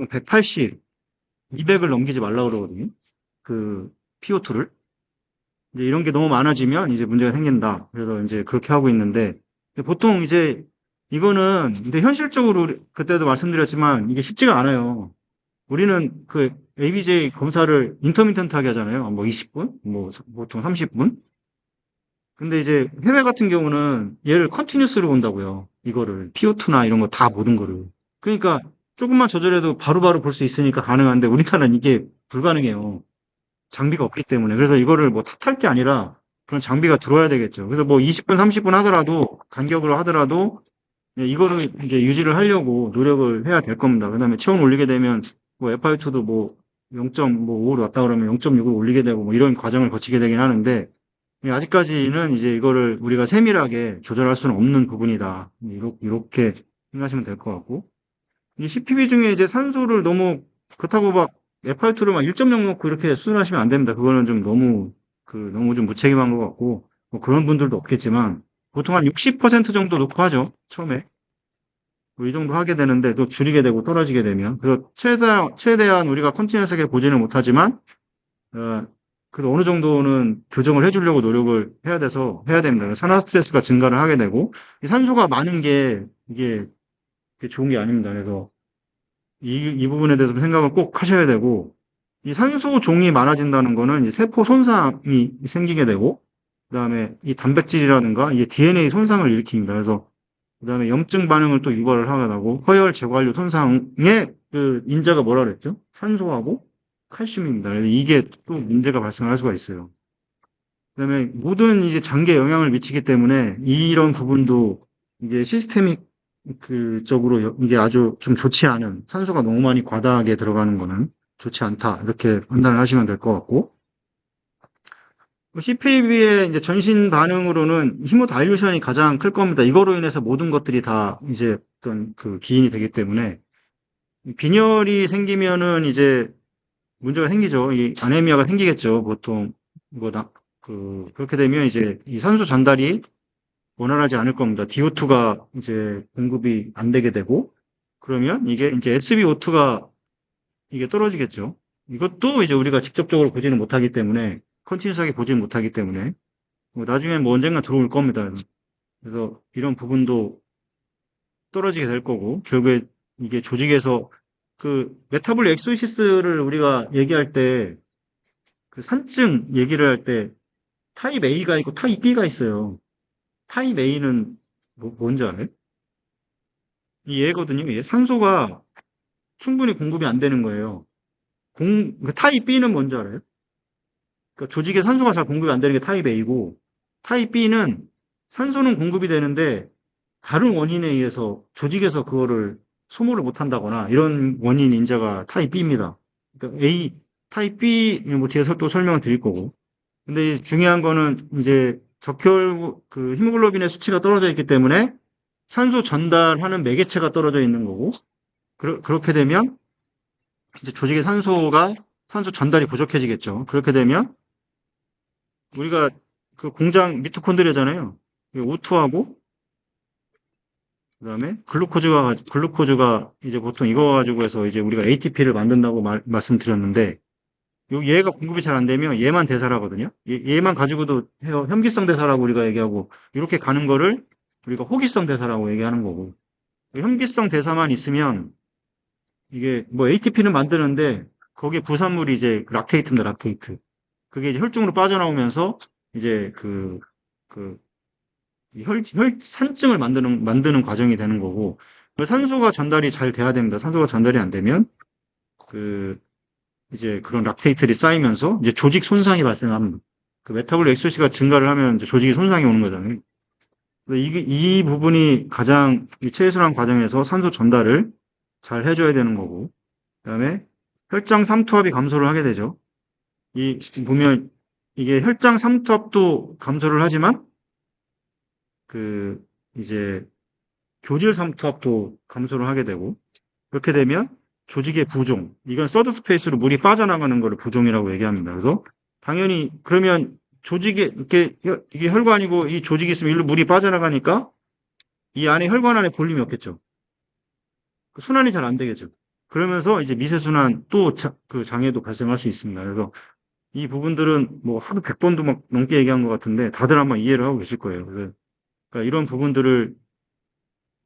180, 200을 넘기지 말라고 그러거든요. 그 PO2를. 이제 이런 게 너무 많아지면 이제 문제가 생긴다. 그래서 이제 그렇게 하고 있는데 보통 이제 이거는 근데 현실적으로 그때도 말씀드렸지만 이게 쉽지가 않아요. 우리는 그 ABJ 검사를 인터미턴트하게 하잖아요. 뭐 20분, 뭐 보통 30분. 근데 이제 해외 같은 경우는 얘를 컨티뉴스로 본다고요. 이거를 PO2나 이런 거 다 모든 거를. 그러니까 조금만 조절해도 바로바로 볼 수 있으니까 가능한데 우리나라는 이게 불가능해요. 장비가 없기 때문에. 그래서 이거를 뭐 탓할 게 아니라 그런 장비가 들어와야 되겠죠. 그래서 뭐 20분, 30분 하더라도 간격으로 하더라도 이거를 이제 유지를 하려고 노력을 해야 될 겁니다. 그다음에 체온 올리게 되면 뭐 FI2도 뭐 0.5로 왔다 그러면 0.6을 올리게 되고 뭐 이런 과정을 거치게 되긴 하는데 아직까지는 이제 이거를 우리가 세밀하게 조절할 수는 없는 부분이다. 이렇게 생각하시면 될 것 같고. 이 CPV 중에 이제 산소를 너무 그렇다고 막 FI2를 막 1.0 놓고 이렇게 수준하시면 안 됩니다. 그거는 좀 너무 너무 좀 무책임한 것 같고 뭐 그런 분들도 없겠지만 보통 한 60% 정도 놓고 하죠. 처음에. 뭐이 정도 하게 되는데 또 줄이게 되고 떨어지게 되면 그래서 최대한 우리가 컨티뉴스하게 보지는 못하지만 어, 그래도 어느 정도는 교정을 해주려고 노력을 해야 됩니다. 산화 스트레스가 증가를 하게 되고 이 산소가 많은 게 이게 좋은 게 아닙니다. 그래서 이 부분에 대해서 생각을 꼭 하셔야 되고, 이 산소 종이 많아진다는 거는 이 세포 손상이 생기게 되고, 그 다음에 이 단백질이라든가 이 DNA 손상을 일으킵니다. 그래서 그 다음에 염증 반응을 또 유발을 하게 되고, 허혈 제관료 손상의 그 인자가 뭐라 그랬죠? 산소하고 칼슘입니다. 그래서 이게 또 문제가 발생할 수가 있어요. 그 다음에 모든 이제 장기에 영향을 미치기 때문에 이런 부분도 이게 시스테믹 그 쪽으로 이게 아주 좀 좋지 않은 산소가 너무 많이 과다하게 들어가는 거는 좋지 않다. 이렇게 판단을 하시면 될 것 같고. CPAP의 이제 전신 반응으로는 히모다일루션이 가장 클 겁니다. 이거로 인해서 모든 것들이 다 이제 어떤 그 기인이 되기 때문에 빈혈이 생기면은 이제 문제가 생기죠. 이 아네미아가 생기겠죠. 보통 뭐 그렇게 되면 이제 이 산소 전달이 원활하지 않을 겁니다. DO2가 이제 공급이 안 되게 되고, 그러면 이게 이제 SbO2가 이게 떨어지겠죠. 이것도 이제 우리가 직접적으로 보지는 못하기 때문에, 컨티뉴스하게 보지는 못하기 때문에, 뭐 나중에 뭐 언젠가 들어올 겁니다. 그래서 이런 부분도 떨어지게 될 거고, 결국에 이게 조직에서 그 메타볼 엑소시스를 우리가 얘기할 때, 그 산증 얘기를 할 때 타입 A가 있고 타입 B가 있어요. 타입 A는 뭔지 알아요? 이 얘거든요. 얘 산소가 충분히 공급이 안 되는 거예요. 그 타입 B는 뭔지 알아요? 그러니까 조직에 산소가 잘 공급이 안 되는 게 타입 A고, 타입 B는 산소는 공급이 되는데 다른 원인에 의해서 조직에서 그거를 소모를 못 한다거나 이런 원인 인자가 타입 B입니다. 그러니까 타입 B, 뭐 뒤에서 또 설명을 드릴 거고. 근데 중요한 거는 이제 그 히모글로빈의 수치가 떨어져 있기 때문에 산소 전달하는 매개체가 떨어져 있는 거고, 그렇게 되면 이제 조직의 산소 전달이 부족해지겠죠. 그렇게 되면 우리가 그 공장 미토콘드리아잖아요. O2하고 그다음에 글루코즈가 이제 보통 이거 가지고 해서 이제 우리가 ATP를 만든다고 말씀드렸는데 얘가 공급이 잘 안 되면 얘만 대사를 하거든요. 얘만 가지고도 해요. 혐기성 대사라고 우리가 얘기하고 이렇게 가는 거를 우리가 호기성 대사라고 얘기하는 거고 혐기성 대사만 있으면 이게 뭐 ATP는 만드는데 거기에 부산물이 이제 락테이트입니다, 락테이트. 그게 이제 혈중으로 빠져나오면서 이제 그 산증을 만드는 과정이 되는 거고 그 산소가 전달이 잘 돼야 됩니다. 산소가 전달이 안 되면 그 이제 그런 락테이트들이 쌓이면서 이제 조직 손상이 발생합니다. 그 메타볼릭 엑소시가 증가를 하면 이제 조직이 손상이 오는 거잖아요. 이 부분이 가장 이 체해순환 과정에서 산소 전달을 잘 해줘야 되는 거고 그다음에 혈장 삼투압이 감소를 하게 되죠. 보면 이게 혈장 삼투압도 감소를 하지만 그 이제 교질 삼투압도 감소를 하게 되고, 그렇게 되면 조직의 부종, 이건 서드 스페이스로 물이 빠져나가는 거를 부종이라고 얘기합니다. 그래서 당연히 그러면 조직에 이렇게 이게 혈관이고 이 조직이 있으면 일로 물이 빠져나가니까 이 안에 혈관 안에 볼륨이 없겠죠. 그 순환이 잘 안 되겠죠. 그러면서 이제 미세순환 또 그 장애도 발생할 수 있습니다. 그래서 이 부분들은 뭐 하루 100번도 막 넘게 얘기한 것 같은데 다들 아마 이해를 하고 계실 거예요. 그러니까 이런 부분들을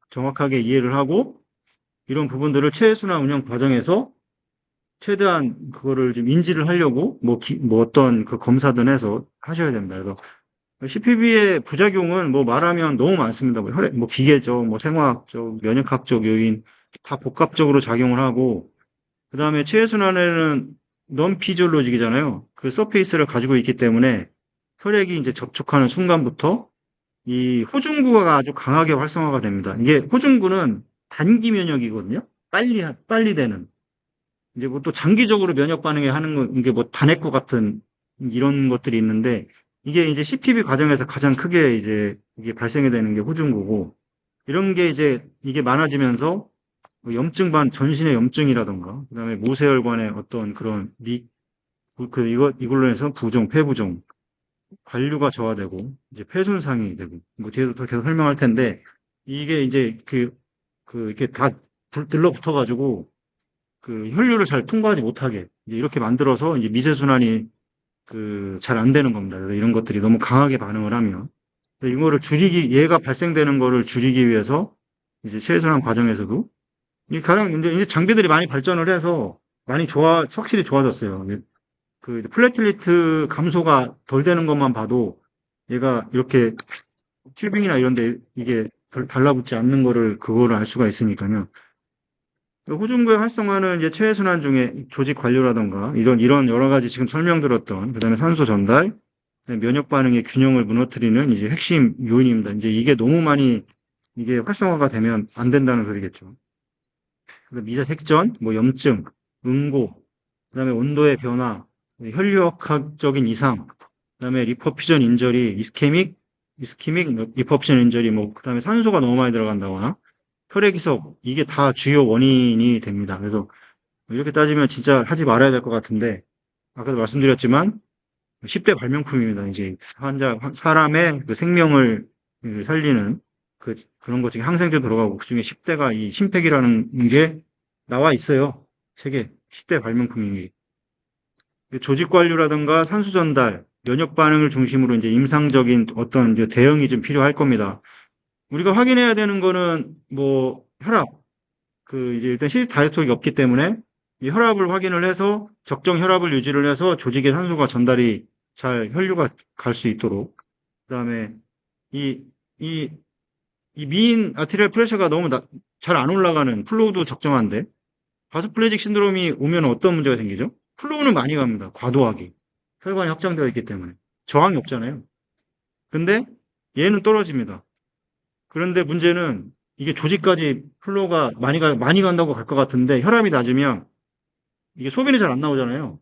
정확하게 이해를 하고 이런 부분들을 체외순환 운영 과정에서 최대한 그거를 좀 인지를 하려고 뭐 어떤 그 검사든 해서 하셔야 됩니다. 그래서 CPB의 부작용은 뭐 말하면 너무 많습니다. 뭐 혈액, 뭐 기계적, 뭐 생화학적, 면역학적 요인 다 복합적으로 작용을 하고 그다음에 체외순환에는 넌 피지올로직이잖아요. 그 서페이스를 가지고 있기 때문에 혈액이 이제 접촉하는 순간부터 이 호중구가 아주 강하게 활성화가 됩니다. 이게 호중구는 단기 면역이거든요. 빨리 되는. 이제 뭐 또 장기적으로 면역 반응에 하는 건 이게 뭐 단핵구 같은 이런 것들이 있는데 이게 이제 CPB 과정에서 가장 크게 이제 이게 발생이 되는 게 호중구고 이런 게 이제 이게 많아지면서 뭐 염증 전신의 염증이라던가 그다음에 모세혈관의 어떤 그런 이걸로 해서 부종, 폐부종, 관류가 저하되고 이제 폐손상이 되고 뭐 뒤에도 더 계속 설명할 텐데 이게 이제 이렇게 다 들러붙어 가지고 그 혈류를 잘 통과하지 못하게 이렇게 만들어서 이제 미세순환이 그 잘 안 되는 겁니다. 그래서 이런 것들이 너무 강하게 반응을 하면 이거를 얘가 발생되는 거를 줄이기 위해서 이제 체외순환 과정에서도 이 가장 이제 장비들이 많이 발전을 해서 확실히 좋아졌어요. 그 플래틀리트 감소가 덜 되는 것만 봐도 얘가 이렇게 튜빙이나 이런 데 이게 달라붙지 않는 거를 그거를 알 수가 있으니까요. 호중구의 활성화는 이제 체외순환 중에 조직 관료라던가 이런 여러 가지 지금 설명드렸던 그다음에 산소 전달, 그다음에 면역 반응의 균형을 무너뜨리는 이제 핵심 요인입니다. 이제 이게 너무 많이 이게 활성화가 되면 안 된다는 소리겠죠. 그래서 미세색전, 뭐 염증, 응고, 그다음에 온도의 변화, 혈류학적인 이상, 그다음에 리퍼피전 인저리, 이스케믹 리퍼피전 인저리, 뭐 그다음에 산소가 너무 많이 들어간다거나 혈액이석 이게 다 주요 원인이 됩니다. 그래서 이렇게 따지면 진짜 하지 말아야 될 것 같은데 아까도 말씀드렸지만 10대 발명품입니다. 이제 사람의 그 생명을 그 살리는 그런 것 중에 항생제 들어가고 그중에 10대가 이 심팩이라는 게 나와 있어요. 책에 10대 발명품이 조직 관리라든가 산소 전달, 면역 반응을 중심으로 이제 임상적인 어떤 이제 대응이 좀 필요할 겁니다. 우리가 확인해야 되는 거는 뭐 혈압, 이제 일단 시스타이톨이 없기 때문에 이 혈압을 확인을 해서 적정 혈압을 유지를 해서 조직에 산소가 전달이 잘 혈류가 갈 수 있도록 그다음에 이, 이, 이 미인 아티리얼 프레셔가 너무 잘 안 올라가는 플로우도 적정한데 바소플레직 신드롬이 오면 어떤 문제가 생기죠? 플로우는 많이 갑니다. 과도하게. 혈관이 확장되어 있기 때문에. 저항이 없잖아요. 근데 얘는 떨어집니다. 그런데 문제는 이게 조직까지 플로우가 많이 간다고 갈 것 같은데 혈압이 낮으면 이게 소변이 잘 안 나오잖아요.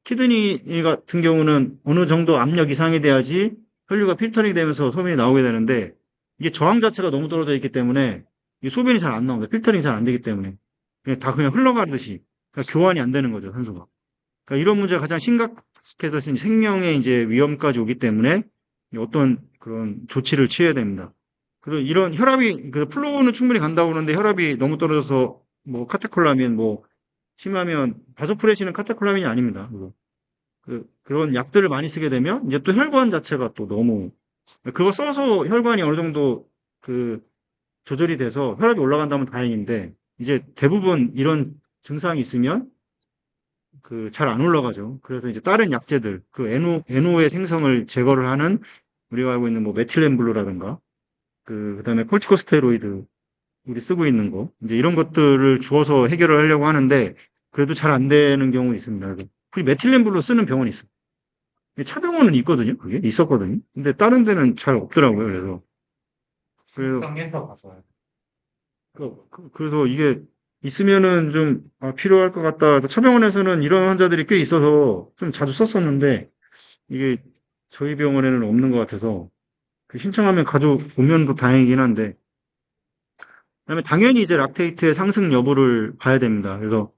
키드니 같은 경우는 어느 정도 압력 이상이 돼야지 혈류가 필터링 되면서 소변이 나오게 되는데 이게 저항 자체가 너무 떨어져 있기 때문에 이게 소변이 잘 안 나옵니다. 필터링이 잘 안 되기 때문에. 그냥 흘러가듯이. 그러니까 교환이 안 되는 거죠, 산소가. 그러니까 이런 문제가 가장 심각해서 생명의 이제 위험까지 오기 때문에 어떤 그런 조치를 취해야 됩니다. 그래서 이런 플로우는 충분히 간다고 그러는데 혈압이 너무 떨어져서 뭐 카테콜라민 뭐 심하면 바소프레신은 카테콜라민이 아닙니다. 그런 약들을 많이 쓰게 되면 이제 또 혈관 자체가 또 너무 그거 써서 혈관이 어느 정도 그 조절이 돼서 혈압이 올라간다면 다행인데 이제 대부분 이런 증상이 있으면 잘 안 올라가죠. 그래서 이제 다른 약제들 NO의 생성을 제거를 하는 우리가 알고 있는 뭐 메틸렌블루라든가 그다음에 코르티코스테로이드 우리 쓰고 있는 거 이제 이런 것들을 주어서 해결을 하려고 하는데 그래도 잘 안 되는 경우 있습니다. 혹시 메틸렌블루 쓰는 병원이 있어요. 차병원은 있거든요. 그게 있었거든요. 근데 다른 데는 잘 없더라고요. 그래서 상해서 가서 그래서 이게 있으면은 좀 필요할 것 같다. 차병원에서는 이런 환자들이 꽤 있어서 좀 자주 썼었는데 이게 저희 병원에는 없는 것 같아서 그 신청하면 가져오면 또 다행이긴 한데, 그다음에 당연히 이제 락테이트의 상승 여부를 봐야 됩니다. 그래서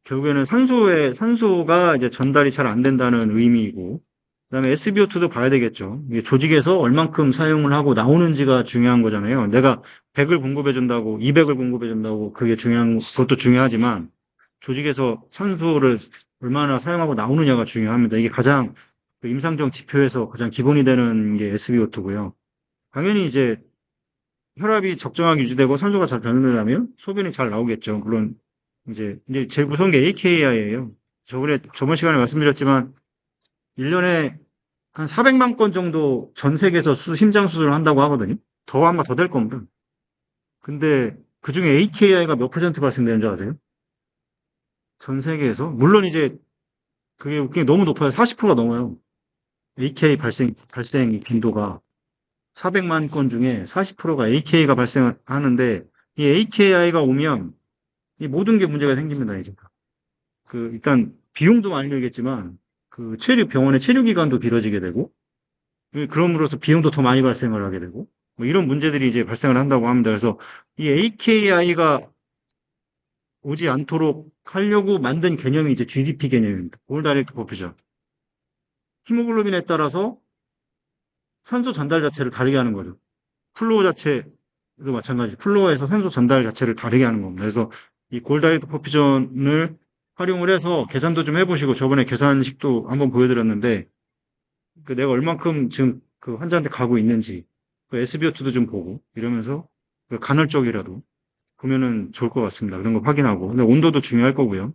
결국에는 산소가 이제 전달이 잘 안 된다는 의미이고, 그다음에 SbO2도 봐야 되겠죠. 이게 조직에서 얼만큼 사용을 하고 나오는지가 중요한 거잖아요. 내가 100을 공급해 준다고, 200을 공급해 준다고 그것도 중요하지만, 조직에서 산소를 얼마나 사용하고 나오느냐가 중요합니다. 이게 가장 그 임상적 지표에서 가장 기본이 되는 게 SbO2고요. 당연히 이제 혈압이 적정하게 유지되고 산소가 잘 전달되면 소변이 잘 나오겠죠. 물론 이제 제일 무서운 게 AKI예요. 저번 시간에 말씀드렸지만 1년에 한 400만 건 정도 전 세계에서 심장 수술을 한다고 하거든요. 아마 더 될 겁니다. 근데 그중에 AKI가 몇 퍼센트 발생되는 줄 아세요? 전 세계에서? 물론 이제 그게 웃긴 게 너무 높아요. 40%가 넘어요. AKI 발생 빈도가 400만 건 중에 40%가 AKI가 발생하는데 이 AKI가 오면 이 모든 게 문제가 생깁니다, 이제. 일단 비용도 많이 들겠지만 병원의 체류 기간도 길어지게 되고 그럼으로써 비용도 더 많이 발생을 하게 되고 뭐 이런 문제들이 이제 발생을 한다고 합니다. 그래서 이 AKI가 오지 않도록 하려고 만든 개념이 이제 GDP 개념입니다. 올 다이렉트 퍼퓨전. 히모글로빈에 따라서 산소 전달 자체를 다르게 하는 거죠. 플로우 자체도 마찬가지. 플로어에서 산소 전달 자체를 다르게 하는 겁니다. 그래서 이 골다이렉트 퍼퓨전을 활용을 해서 계산도 좀 해보시고 저번에 계산식도 한번 보여드렸는데 내가 얼만큼 지금 그 환자한테 가고 있는지 그 SbO2도 좀 보고 이러면서 간헐적이라도 보면은 좋을 것 같습니다. 그런 거 확인하고 근데 온도도 중요할 거고요.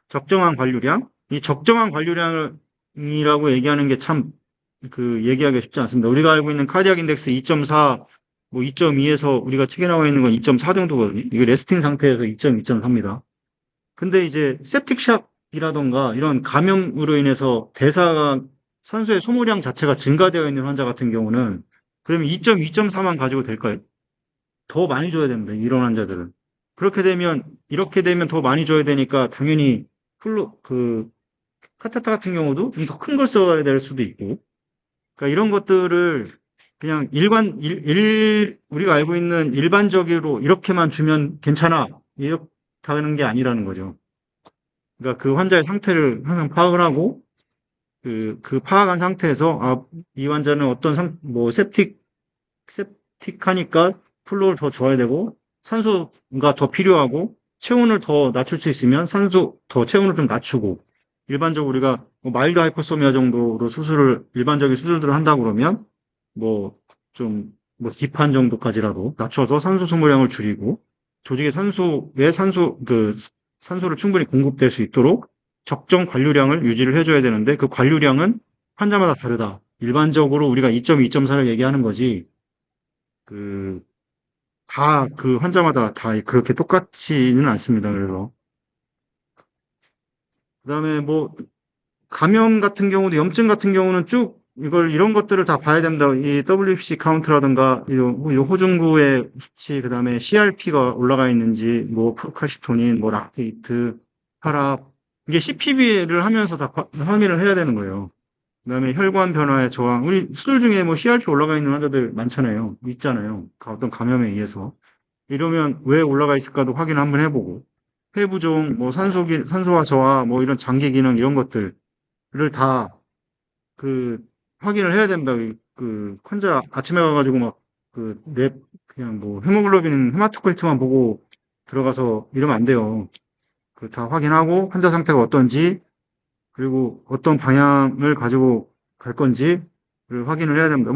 적정한 관류량 이 적정한 관류량이라고 얘기하는 게 참 얘기하기가 쉽지 않습니다. 우리가 알고 있는 카디악 인덱스 2.4 뭐 2.2에서 우리가 책에 나와 있는 건 2.4 정도거든요. 이게 레스팅 상태에서 2.2, 2.4입니다. 근데 이제 septic shock이라던가 이런 감염으로 인해서 산소의 소모량 자체가 증가되어 있는 환자 같은 경우는 그러면 2.2, 2.4만 가지고 될까요? 더 많이 줘야 됩니다. 이런 환자들은. 이렇게 되면 더 많이 줘야 되니까 당연히 카테터 같은 경우도 더 큰 걸 써야 될 수도 있고. 그러니까 이런 것들을 그냥 우리가 알고 있는 일반적으로 이렇게만 주면 괜찮아. 이렇게 하는 게 아니라는 거죠. 그러니까 그 환자의 상태를 항상 파악을 하고, 파악한 상태에서, 이 환자는 septic하니까 플로를 더 줘야 되고, 산소가 더 필요하고, 체온을 더 낮출 수 있으면 체온을 좀 낮추고, 일반적으로 우리가 마일드 하이퍼소미아 정도로 일반적인 수술들을 한다 그러면, 딥한 정도까지라도 낮춰서 산소 소모량을 줄이고, 조직의 산소를 충분히 공급될 수 있도록 적정 관류량을 유지를 해줘야 되는데, 그 관류량은 환자마다 다르다. 일반적으로 우리가 2.2, 2.4를 얘기하는 거지, 환자마다 다 그렇게 똑같지는 않습니다. 그래서. 그 다음에 감염 같은 경우도, 염증 같은 경우는 이런 것들을 다 봐야 됩니다. 이 WBC 카운트라든가, 이 호중구의 수치, 그 다음에 CRP가 올라가 있는지, 프로칼시토닌, 락테이트, 혈압. 이게 CPB를 하면서 다 확인을 해야 되는 거예요. 그 다음에 혈관 변화의 저항. 우리 수술 중에 CRP 올라가 있는 환자들 많잖아요. 있잖아요. 어떤 감염에 의해서. 이러면 왜 올라가 있을까도 확인 한번 해보고. 폐부종, 산소와 저하, 이런 장기 기능, 이런 것들을 다 확인을 해야 됩니다. 환자 아침에 가가지고 그냥 헤모글로빈, 헤마토크리트만 보고 들어가서 이러면 안 돼요. 다 확인하고 환자 상태가 어떤지, 그리고 어떤 방향을 가지고 갈 건지를 확인을 해야 됩니다.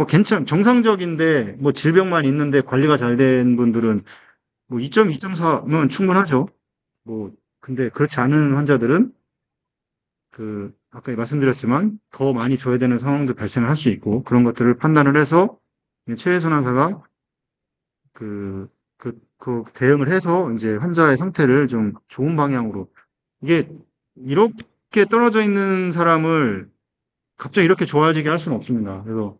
정상적인데, 질병만 있는데 관리가 잘 된 분들은 2.2, 2.4면 충분하죠. 근데 그렇지 않은 환자들은 아까 말씀드렸지만 더 많이 줘야 되는 상황도 발생을 할 수 있고 그런 것들을 판단을 해서 체외순환사가 대응을 해서 이제 환자의 상태를 좀 좋은 방향으로 이게 이렇게 떨어져 있는 사람을 갑자기 이렇게 좋아지게 할 수는 없습니다. 그래서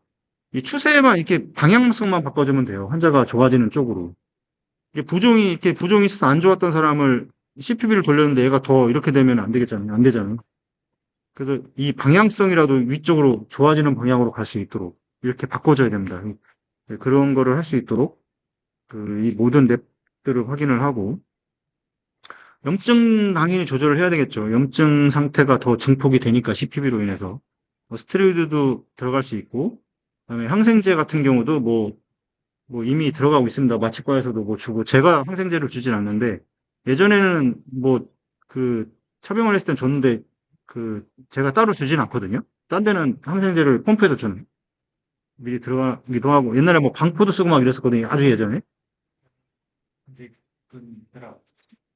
이 추세만 이렇게 방향성만 바꿔주면 돼요. 환자가 좋아지는 쪽으로. 이게 부종이 있어서 안 좋았던 사람을 CPB를 돌렸는데 얘가 더 이렇게 되면 안 되잖아요. 그래서 이 방향성이라도 위쪽으로 좋아지는 방향으로 갈 수 있도록 이렇게 바꿔줘야 됩니다. 네, 그런 거를 할 수 있도록 이 모든 랩들을 확인을 하고 염증 당연히 조절을 해야 되겠죠. 염증 상태가 더 증폭이 되니까 CPB로 인해서 스테로이드도 들어갈 수 있고 그다음에 항생제 같은 경우도 뭐 이미 들어가고 있습니다. 마취과에서도 뭐 주고 제가 항생제를 주진 않는데 예전에는 뭐 그 처방을 했을 땐 줬는데 제가 따로 주진 않거든요. 딴 데는 항생제를 펌프에서 주는 미리 들어가기도 하고 옛날에 뭐 방포도 쓰고 막 이랬었거든요. 아주 예전에. 이제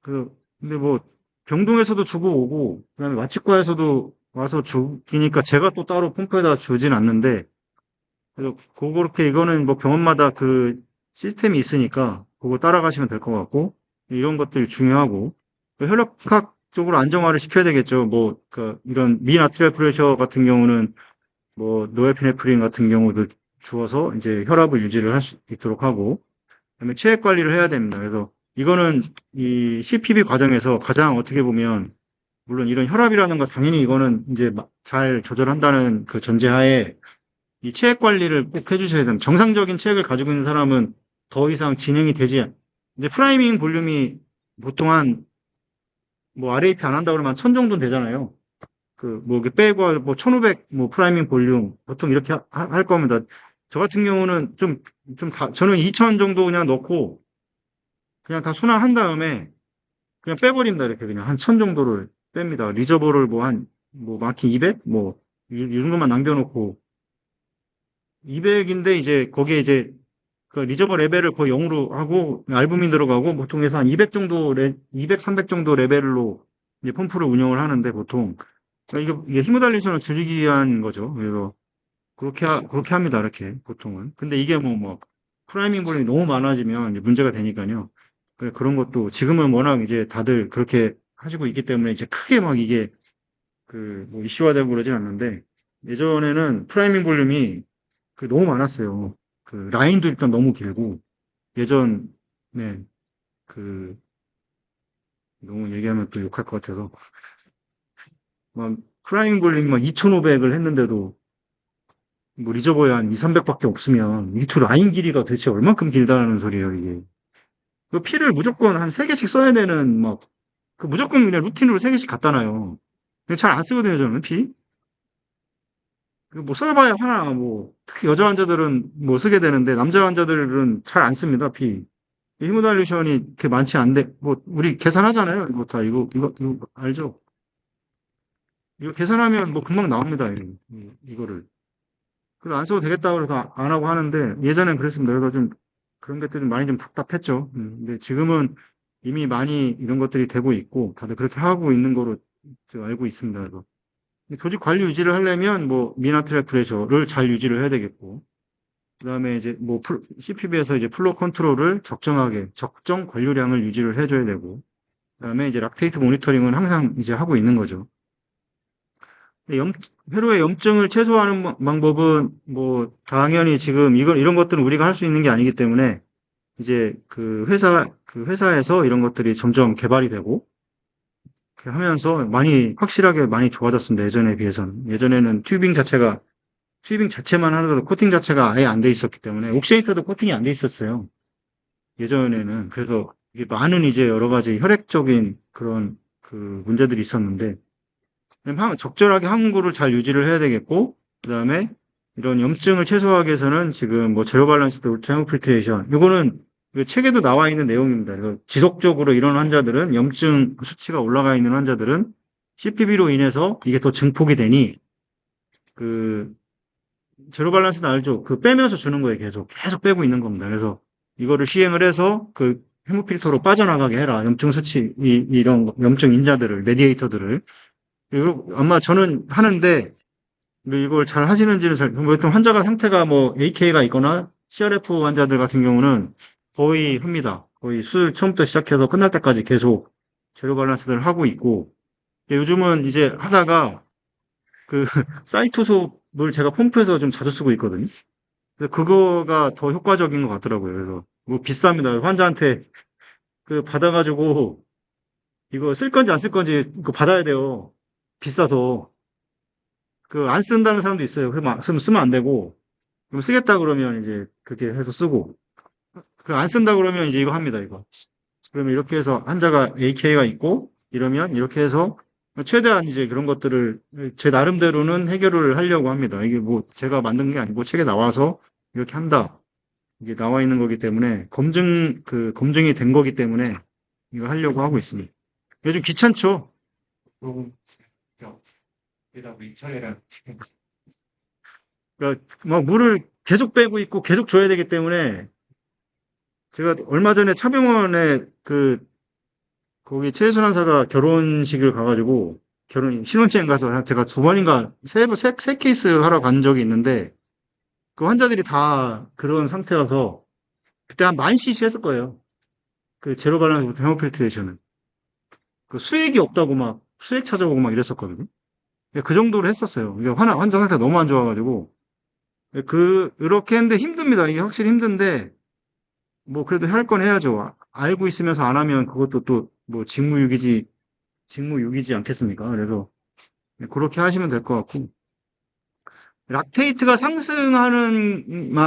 근데 뭐 병동에서도 주고 오고 그다음에 마취과에서도 와서 주기니까 제가 또 따로 펌프에다 주진 않는데 그래서 그렇게 이거는 뭐 병원마다 그 시스템이 있으니까 그거 따라가시면 될 것 같고 이런 것들이 중요하고 혈액학 쪽으로 안정화를 시켜야 되겠죠. 뭐 이런 미나트리얼 프레셔 같은 경우는 뭐 노에피네프린 같은 경우도 주어서 이제 혈압을 유지를 할 수 있도록 하고 그다음에 체액 관리를 해야 됩니다. 그래서 이거는 이 CPB 과정에서 가장 어떻게 보면 물론 이런 혈압이라는 거 당연히 이거는 이제 잘 조절한다는 그 전제하에 이 체액 관리를 꼭 해주셔야 됩니다. 정상적인 체액을 가지고 있는 사람은 더 이상 진행이 되지 이제 프라이밍 볼륨이 보통 한 뭐 RAP 안 한다 그러면 한 1000 정도는 되잖아요. 뭐 이게 빼고 뭐 1500 뭐 프라이밍 볼륨 보통 이렇게 할 겁니다. 저 같은 경우는 저는 2000 정도 그냥 넣고 그냥 다 순환한 다음에 그냥 빼버립니다. 이렇게 그냥 한 1000 정도를 뺍니다. 리저버를 뭐 마킹 200? 뭐, 이 정도만 남겨놓고 200인데 이제 거기에 이제 그 리저버 레벨을 거의 0으로 하고 알부민 들어가고 보통 해서 한 200 정도 200, 300 정도 레벨로 이제 펌프를 운영을 하는데 보통 그러니까 이게 히모달리션을 줄이기 위한 거죠. 그래서 그렇게 합니다. 이렇게 보통은. 근데 이게 뭐 프라이밍 볼륨이 너무 많아지면 이제 문제가 되니까요. 그런 것도 지금은 워낙 이제 다들 그렇게 하시고 있기 때문에 이제 크게 막 이게 뭐 이슈화되고 그러진 않는데 예전에는 프라이밍 볼륨이 너무 많았어요. 라인도 일단 너무 길고 예전에 그 너무 얘기하면 또 욕할 것 같아서 막 프라이밍 볼륨이 막 2,500을 했는데도 뭐 리저버에 한 2, 300밖에 없으면 이게 라인 길이가 대체 얼만큼 길다는 소리예요, 이게. 그 피를 무조건 한 3개씩 써야 되는 무조건 그냥 루틴으로 3개씩 갖다 놔요. 잘 안 쓰거든요, 저는 피. 뭐 써봐야 하나, 뭐, 특히 여자 환자들은 뭐 쓰게 되는데, 남자 환자들은 잘 안 씁니다, 피. 히모달리션이 이렇게 많지 않은데, 뭐, 우리 계산하잖아요, 이거 다. 이거 알죠? 이거 계산하면 뭐 금방 나옵니다, 이거를. 그래서 안 써도 되겠다고 해서 안 하고 하는데, 예전엔 그랬습니다. 그래서 좀, 그런 것들이 좀 많이 좀 답답했죠. 근데 지금은 이미 많이 이런 것들이 되고 있고, 다들 그렇게 하고 있는 거로 제가 알고 있습니다. 그래서 조직 관리 유지를 하려면 뭐 미나트랄 프레셔를 잘 유지를 해야 되겠고 그다음에 이제 뭐 CPB에서 이제 플로 컨트롤을 적정하게 적정 관료량을 유지를 해줘야 되고 그다음에 이제 락테이트 모니터링은 항상 이제 하고 있는 거죠. 회로의 염증을 최소화하는 방법은 뭐 당연히 지금 이런 것들은 우리가 할 수 있는 게 아니기 때문에 이제 그 회사에서 이런 것들이 점점 개발이 되고 그렇게 하면서 확실하게 많이 좋아졌습니다. 예전에 비해서는. 예전에는 튜빙 자체만 하더라도 코팅 자체가 아예 안 돼 있었기 때문에 옥시에이터도 코팅이 안 돼 있었어요. 예전에는. 그래서 이게 많은 이제 여러 가지 혈액적인 그런 문제들이 있었는데 적절하게 항구를 잘 유지를 해야 되겠고 그다음에 이런 염증을 최소화하기 위해서는 지금 뭐 제로 밸런스드 울트라 필트레이션 이거는 그 책에도 나와 있는 내용입니다. 그래서 지속적으로 이런 환자들은 염증 수치가 올라가 있는 환자들은 CPB로 인해서 이게 더 증폭이 되니 그 제로 밸런스는 알죠? 빼면서 주는 거예요, 계속 빼고 있는 겁니다. 그래서 이거를 시행을 해서 헤모필터로 빠져나가게 해라. 염증 수치, 이런 염증 인자들을, 메디에이터들을. 이거 아마 저는 하는데, 이걸 잘 하시는지는 보통 환자가 상태가 뭐 AK가 있거나 CRF 환자들 같은 경우는 거의 합니다. 거의 수술 처음부터 시작해서 끝날 때까지 계속 제로 밸런스를 하고 있고, 요즘은 이제 하다가 사이토솔을 제가 펌프에서 좀 자주 쓰고 있거든요. 그래서 그거가 더 효과적인 것 같더라고요. 그래서 뭐 비쌉니다. 환자한테 받아가지고 이거 쓸 건지 안 쓸 건지 이거 받아야 돼요. 비싸서. 그 안 쓴다는 사람도 있어요. 그럼 쓰면 안 되고, 그럼 쓰겠다 그러면 이제 그렇게 해서 쓰고, 그 안 쓴다 그러면 이제 이거 합니다, 이거. 그러면 이렇게 해서 한자가 AK가 있고, 이러면 이렇게 해서 최대한 이제 그런 것들을 제 나름대로는 해결을 하려고 합니다. 이게 뭐 제가 만든 게 아니고 책에 나와서 이렇게 한다. 이게 나와 있는 거기 때문에 검증이 된 거기 때문에 이거 하려고 하고 있습니다. 요즘 귀찮죠? 그러니까 막 물을 계속 빼고 있고 계속 줘야 되기 때문에 제가 얼마 전에 차병원에 거기 최순환사가 결혼식을 가가지고 신혼여행 가서 제가 두 번인가 세 케이스 하러 간 적이 있는데 그 환자들이 다 그런 상태라서 그때 한 10,000cc 했을 거예요. 그 제로 밸런스 헤모필트레이션은. 그 수액이 없다고 막 수액 찾아보고 막 이랬었거든요. 그 정도로 했었어요. 이게 환자 상태가 너무 안 좋아가지고. 그렇게 했는데 힘듭니다. 이게 확실히 힘든데, 뭐, 그래도 할 건 해야죠. 알고 있으면서 안 하면 그것도 또, 뭐, 직무유기지 않겠습니까? 그래서, 그렇게 하시면 될 것 같고. 락테이트가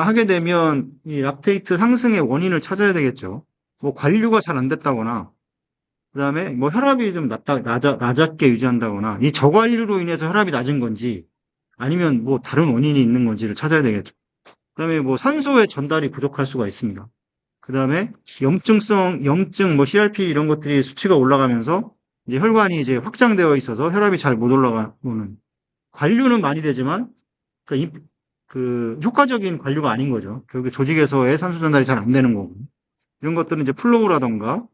하게 되면, 이 락테이트 상승의 원인을 찾아야 되겠죠. 뭐, 관리가 잘 안 됐다거나, 그 다음에 뭐, 혈압이 좀 낮게 유지한다거나, 이 저관리로 인해서 혈압이 낮은 건지, 아니면 뭐, 다른 원인이 있는 건지를 찾아야 되겠죠. 그다음에 뭐 산소의 전달이 부족할 수가 있습니다. 그다음에 염증, 뭐 CRP 이런 것들이 수치가 올라가면서 이제 혈관이 이제 확장되어 있어서 혈압이 잘 못 올라가는 관류는 많이 되지만 그, 그 효과적인 관류가 아닌 거죠. 결국 조직에서의 산소 전달이 잘 안 되는 거고 이런 것들은 이제 플로우라던가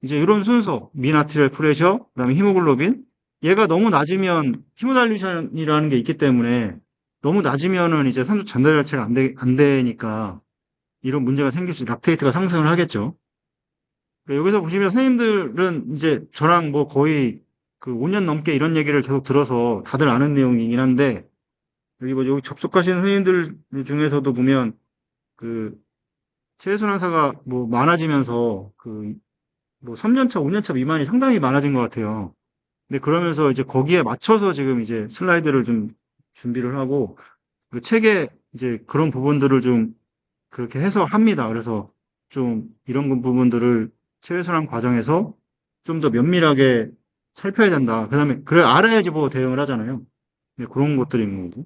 이제 이런 순서 미나트리얼 프레셔, 그다음에 히모글로빈 얘가 너무 낮으면 히모달리션이라는 게 있기 때문에 너무 낮으면은 이제 산소 전달 자체가 안 되니까 이런 문제가 생길 락테이트가 상승을 하겠죠. 그러니까 여기서 보시면 선생님들은 이제 저랑 뭐 거의 그 5년 넘게 이런 얘기를 계속 들어서 다들 아는 내용이긴 한데 여기 뭐 여기 접속하시는 선생님들 중에서도 보면 그 체외순환사가 뭐 많아지면서 그 뭐 3년차, 5년차 미만이 상당히 많아진 것 같아요. 근데 그러면서 이제 거기에 맞춰서 지금 이제 슬라이드를 좀 준비를 하고 그 책에 이제 그런 부분들을 좀 그렇게 해서 합니다. 그래서 좀 이런 부분들을 체외순환 과정에서 좀 더 면밀하게 살펴야 된다. 그다음에 그래 알아야지 뭐 대응을 하잖아요. 네, 그런 것들이 있는 거고.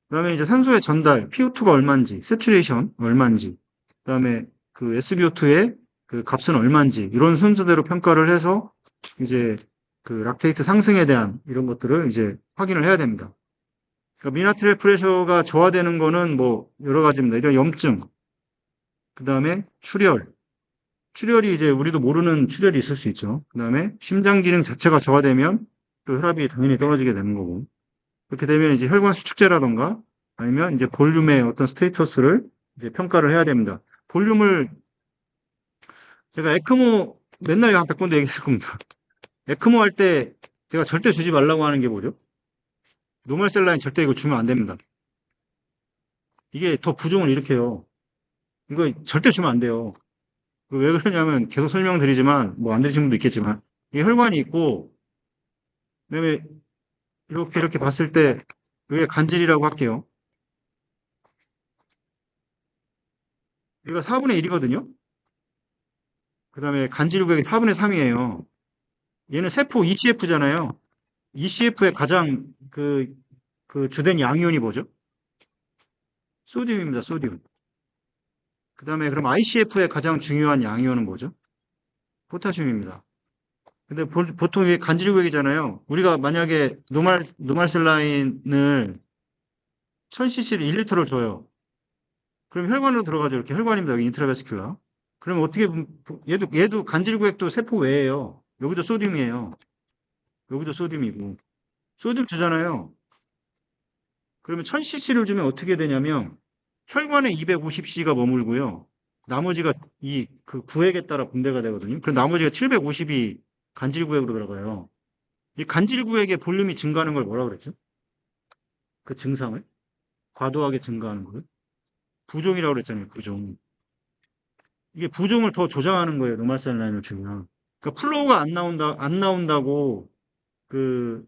그다음에 이제 산소의 전달, PO2가 얼마인지, 세츄레이션 얼마인지, 그다음에 그 SbO2의 그 값은 얼마인지 이런 순서대로 평가를 해서 이제 그 락테이트 상승에 대한 이런 것들을 이제 확인을 해야 됩니다. 그러니까 미나트릴 프레셔가 저하되는 거는 뭐 여러 가지입니다. 이런 염증, 그다음에 출혈이 이제 우리도 모르는 출혈이 있을 수 있죠. 그다음에 심장 기능 자체가 저하되면 또 혈압이 당연히 떨어지게 되는 거고. 그렇게 되면 이제 혈관 수축제라던가 아니면 이제 볼륨의 어떤 스테이터스를 이제 평가를 해야 됩니다. 볼륨을 제가 에크모 맨날 한 100번도 얘기했을 겁니다. 에크모 할 때 제가 절대 주지 말라고 하는 게 뭐죠? 노멀셀라인 절대 이거 주면 안 됩니다. 이게 더 부종을 일으켜요. 이거 절대 주면 안 돼요. 왜 그러냐면 계속 설명드리지만 뭐 안 들으신 분도 있겠지만 이게 혈관이 있고 그다음에 이렇게 봤을 때 이게 간질이라고 할게요. 여기가 4분의 1이거든요. 그다음에 간질구역이 4분의 3이에요. 얘는 세포 ECF잖아요. ECF의 가장 그 주된 양이온이 뭐죠? 소듐입니다. 소듐. 그다음에 그럼 ICF의 가장 중요한 양이온은 뭐죠? 포타슘입니다. 근데 보통 이게 간질구역이잖아요. 우리가 만약에 노말셀라인을 1000cc를 1리터를 줘요. 그럼 혈관으로 들어가죠. 이렇게 혈관입니다. 여기 인트라베스큘라. 그럼 어떻게 얘도 간질구역도 세포 외예요. 여기도 소듐이에요. 여기도 소듐이고. 소듐 주잖아요. 그러면 1000cc를 주면 어떻게 되냐면 혈관에 250cc가 머물고요. 나머지가 그 구획에 따라 분배가 되거든요. 그럼 나머지가 750이 간질구역으로 들어가요. 이 간질구역의 볼륨이 증가하는 걸 뭐라 그랬죠? 그 증상을 과도하게 증가하는 걸 부종이라고 그랬잖아요. 부종. 이게 부종을 더 조장하는 거예요. 노말셀라인을 주면. 그러니까 플로우가 안 나온다고 그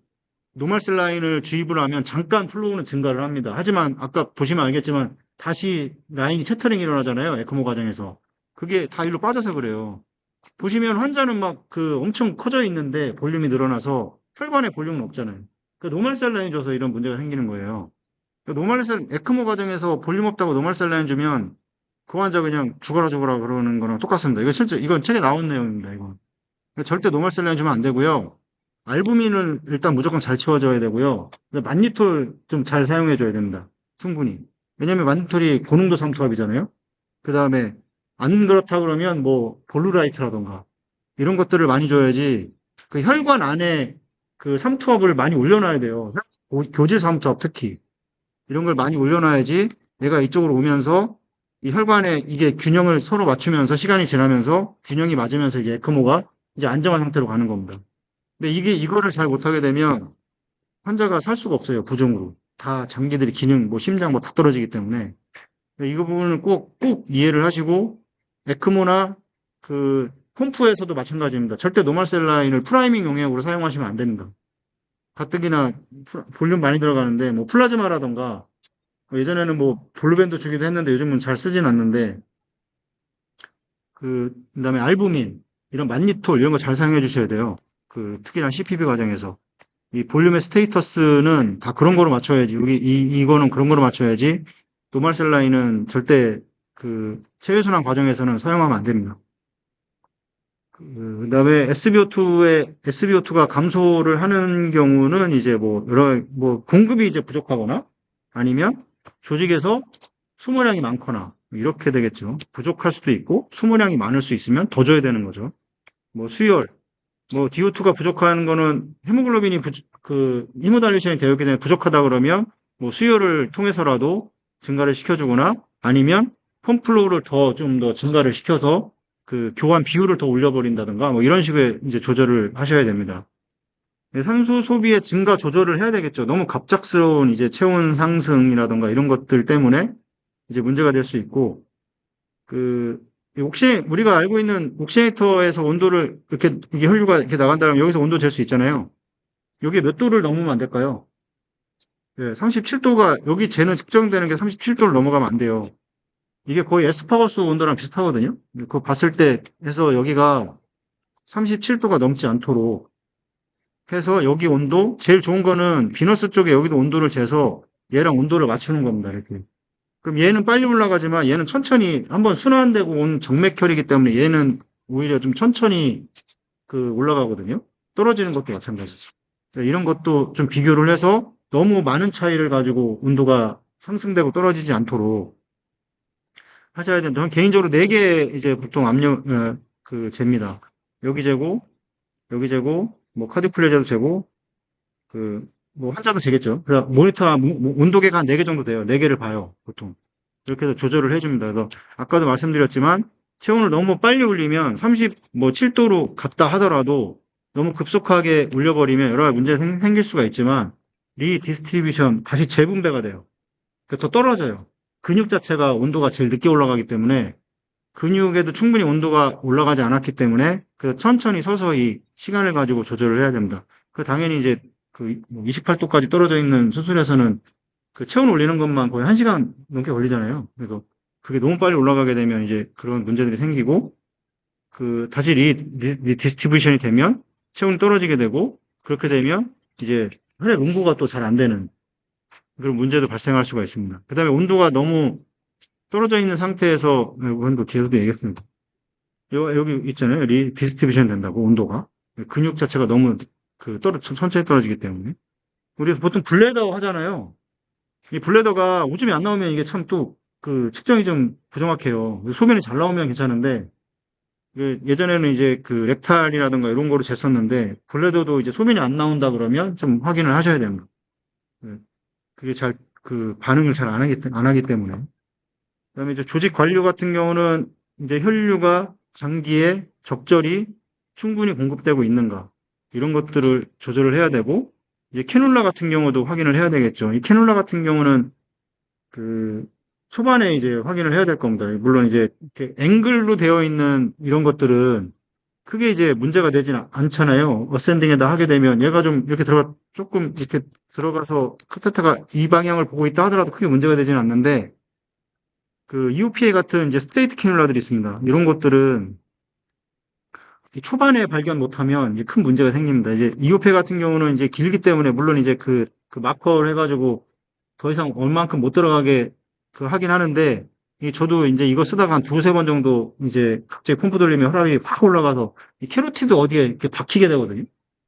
노멀 셀라인을 주입을 하면 잠깐 플로우는 증가를 합니다. 하지만 아까 보시면 알겠지만 다시 라인이 채터링이 일어나잖아요. 에크모 과정에서. 그게 다 일로 빠져서 그래요. 보시면 환자는 막 그 엄청 커져 있는데 볼륨이 늘어나서 혈관에 볼륨은 없잖아요. 그 노멀 셀라인 줘서 이런 문제가 생기는 거예요. 그 노멀 셀 에크모 과정에서 볼륨 없다고 노멀 셀라인 주면 그 환자 그냥 죽어라 죽어라 그러는 거랑 똑같습니다. 이거 실제 이건 책에 나온 내용입니다. 이건 절대 노멀 셀라인 주면 안 되고요. 알부민은 일단 무조건 잘 채워줘야 되고요. 만니톨 좀 잘 사용해 줘야 됩니다. 충분히. 왜냐면 만니톨이 고농도 삼투압이잖아요. 그 다음에 안 그렇다 그러면 뭐 볼루라이트라던가 이런 것들을 많이 줘야지 그 혈관 안에 그 삼투압을 많이 올려놔야 돼요. 교질 삼투압 특히 이런 걸 많이 올려놔야지 내가 이쪽으로 오면서 이 혈관에 이게 균형을 서로 맞추면서 시간이 지나면서 균형이 맞으면서 이제 에크모가 이제 안정화 상태로 가는 겁니다. 근데 이게 이거를 잘 못하게 되면 환자가 살 수가 없어요. 부종으로. 다 장기들이 기능, 뭐 심장 뭐 다 떨어지기 때문에. 이 부분을 꼭 이해를 하시고 에크모나 그 펌프에서도 마찬가지입니다. 절대 노멀셀 라인을 프라이밍 용액으로 사용하시면 안 됩니다. 가뜩이나 볼륨 많이 들어가는데 뭐 플라즈마라던가 예전에는 뭐 볼루벤도 주기도 했는데 요즘은 잘 쓰진 않는데 그다음에 알부민 이런 만니톨 이런 거 잘 사용해 주셔야 돼요. 그 특히나 CPB 과정에서 이 볼륨의 스테이터스는 다 그런 거로 맞춰야지. 여기 이거는 그런 거로 맞춰야지. 노멀셀 라인은 절대 그 체외순환 과정에서는 사용하면 안 됩니다. 그다음에 SBO2가 감소를 하는 경우는 이제 뭐 여러 뭐 공급이 이제 부족하거나 아니면 조직에서 수모량이 많거나 이렇게 되겠죠. 부족할 수도 있고 수모량이 많을 수 있으면 더 줘야 되는 거죠. 뭐 수혈, 뭐 DO2가 부족한 거는 헤모글로빈이 그 히모달리션이 되었기 때문에 부족하다 그러면 뭐 수혈을 통해서라도 증가를 시켜주거나 아니면 펌플로우를 좀 더 증가를 시켜서 그 교환 비율을 더 올려버린다든가 뭐 이런 식의 이제 조절을 하셔야 됩니다. 네, 산소 소비의 증가 조절을 해야 되겠죠. 너무 갑작스러운 이제 체온 상승이라든가 이런 것들 때문에 이제 문제가 될 수 있고 그 우리가 알고 있는 옥시네이터에서 온도를 이렇게 이게 혈류가 이렇게 나간다면 여기서 온도 잴 수 있잖아요. 여기 몇 도를 넘으면 안 될까요? 네, 37도가 여기 재는 측정되는 게 37도를 넘어가면 안 돼요. 이게 거의 에스파거스 온도랑 비슷하거든요. 그거 봤을 때 해서 여기가 37도가 넘지 않도록 해서 여기 온도 제일 좋은 거는 비너스 쪽에 여기도 온도를 재서 얘랑 온도를 맞추는 겁니다. 이렇게. 그럼 얘는 빨리 올라가지만 얘는 천천히 한번 순환되고 온 정맥혈이기 때문에 얘는 오히려 좀 천천히 그 올라가거든요. 떨어지는 것도 마찬가지죠. 이런 것도 좀 비교를 해서 너무 많은 차이를 가지고 온도가 상승되고 떨어지지 않도록 하셔야 되는데, 저는 개인적으로 4개 이제 보통 그 잽니다. 여기 재고, 여기 재고, 뭐 카디플레저도 재고, 뭐 환자도 재겠죠. 그래서 모니터, 온도계가 한 4개 정도 돼요. 4개를 봐요, 보통. 이렇게 해서 조절을 해줍니다. 그래서 아까도 말씀드렸지만 체온을 너무 빨리 올리면 37도로 갔다 하더라도 너무 급속하게 올려버리면 여러 가지 문제가 생길 수가 있지만 리디스트리뷰션 다시 재분배가 돼요. 더 떨어져요. 근육 자체가 온도가 제일 늦게 올라가기 때문에 근육에도 충분히 온도가 올라가지 않았기 때문에 그래서 천천히 서서히 시간을 가지고 조절을 해야 됩니다. 당연히 이제 그 28도까지 떨어져 있는 수술에서는 그 체온 올리는 것만 거의 1시간 넘게 걸리잖아요. 그래서 그게 너무 빨리 올라가게 되면 이제 그런 문제들이 생기고 다시 디스트리뷰션이 되면 체온이 떨어지게 되고 그렇게 되면 이제 혈액 응고가 또 잘 안 되는 그런 문제도 발생할 수가 있습니다. 그 다음에 온도가 너무 떨어져 있는 상태에서 온도 뒤에서도 얘기했습니다. 여기 있잖아요. 디스트리뷰션 된다고 온도가 근육 자체가 너무 천천히 떨어지기 때문에 우리 보통 블레더 하잖아요. 이 블레더가 오줌이 안 나오면 이게 참 또 측정이 좀 부정확해요. 소변이 잘 나오면 괜찮은데 예전에는 이제 렉탈이라든가 이런 거로 쟀었는데 블레더도 이제 소변이 안 나온다 그러면 좀 확인을 하셔야 됩니다. 네, 그게 반응을 잘 안 하기 때문에. 그다음에 이제 조직 관료 같은 경우는 이제 혈류가 장기에 적절히 충분히 공급되고 있는가 이런 것들을 조절을 해야 되고 이제 캐놀라 같은 경우도 확인을 해야 되겠죠. 이 캐놀라 같은 경우는 초반에 이제 확인을 해야 될 겁니다. 물론 이제 이렇게 앵글로 되어 있는 이런 것들은 크게 이제 문제가 되진 않잖아요. 어센딩에다 하게 되면 얘가 좀 이렇게 조금 이렇게 들어가서 카테터가 이 방향을 보고 있다 하더라도 크게 문제가 되진 않는데 그 EOPA 같은 이제 스트레이트 캐뉼라들이 있습니다. 이런 것들은 이 초반에 발견 못하면 이제 큰 문제가 생깁니다. 이제 EOPA 같은 경우는 이제 길기 때문에 물론 이제 그 마커를 해가지고 더 이상 얼만큼 못 들어가게 그 하긴 하는데 이 저도 이제 이거 쓰다가 한 두세 번 정도 이제 갑자기 펌프 돌리면 혈압이 확 올라가서 이 캐로티드 어디에 이렇게 박히게 되거든요.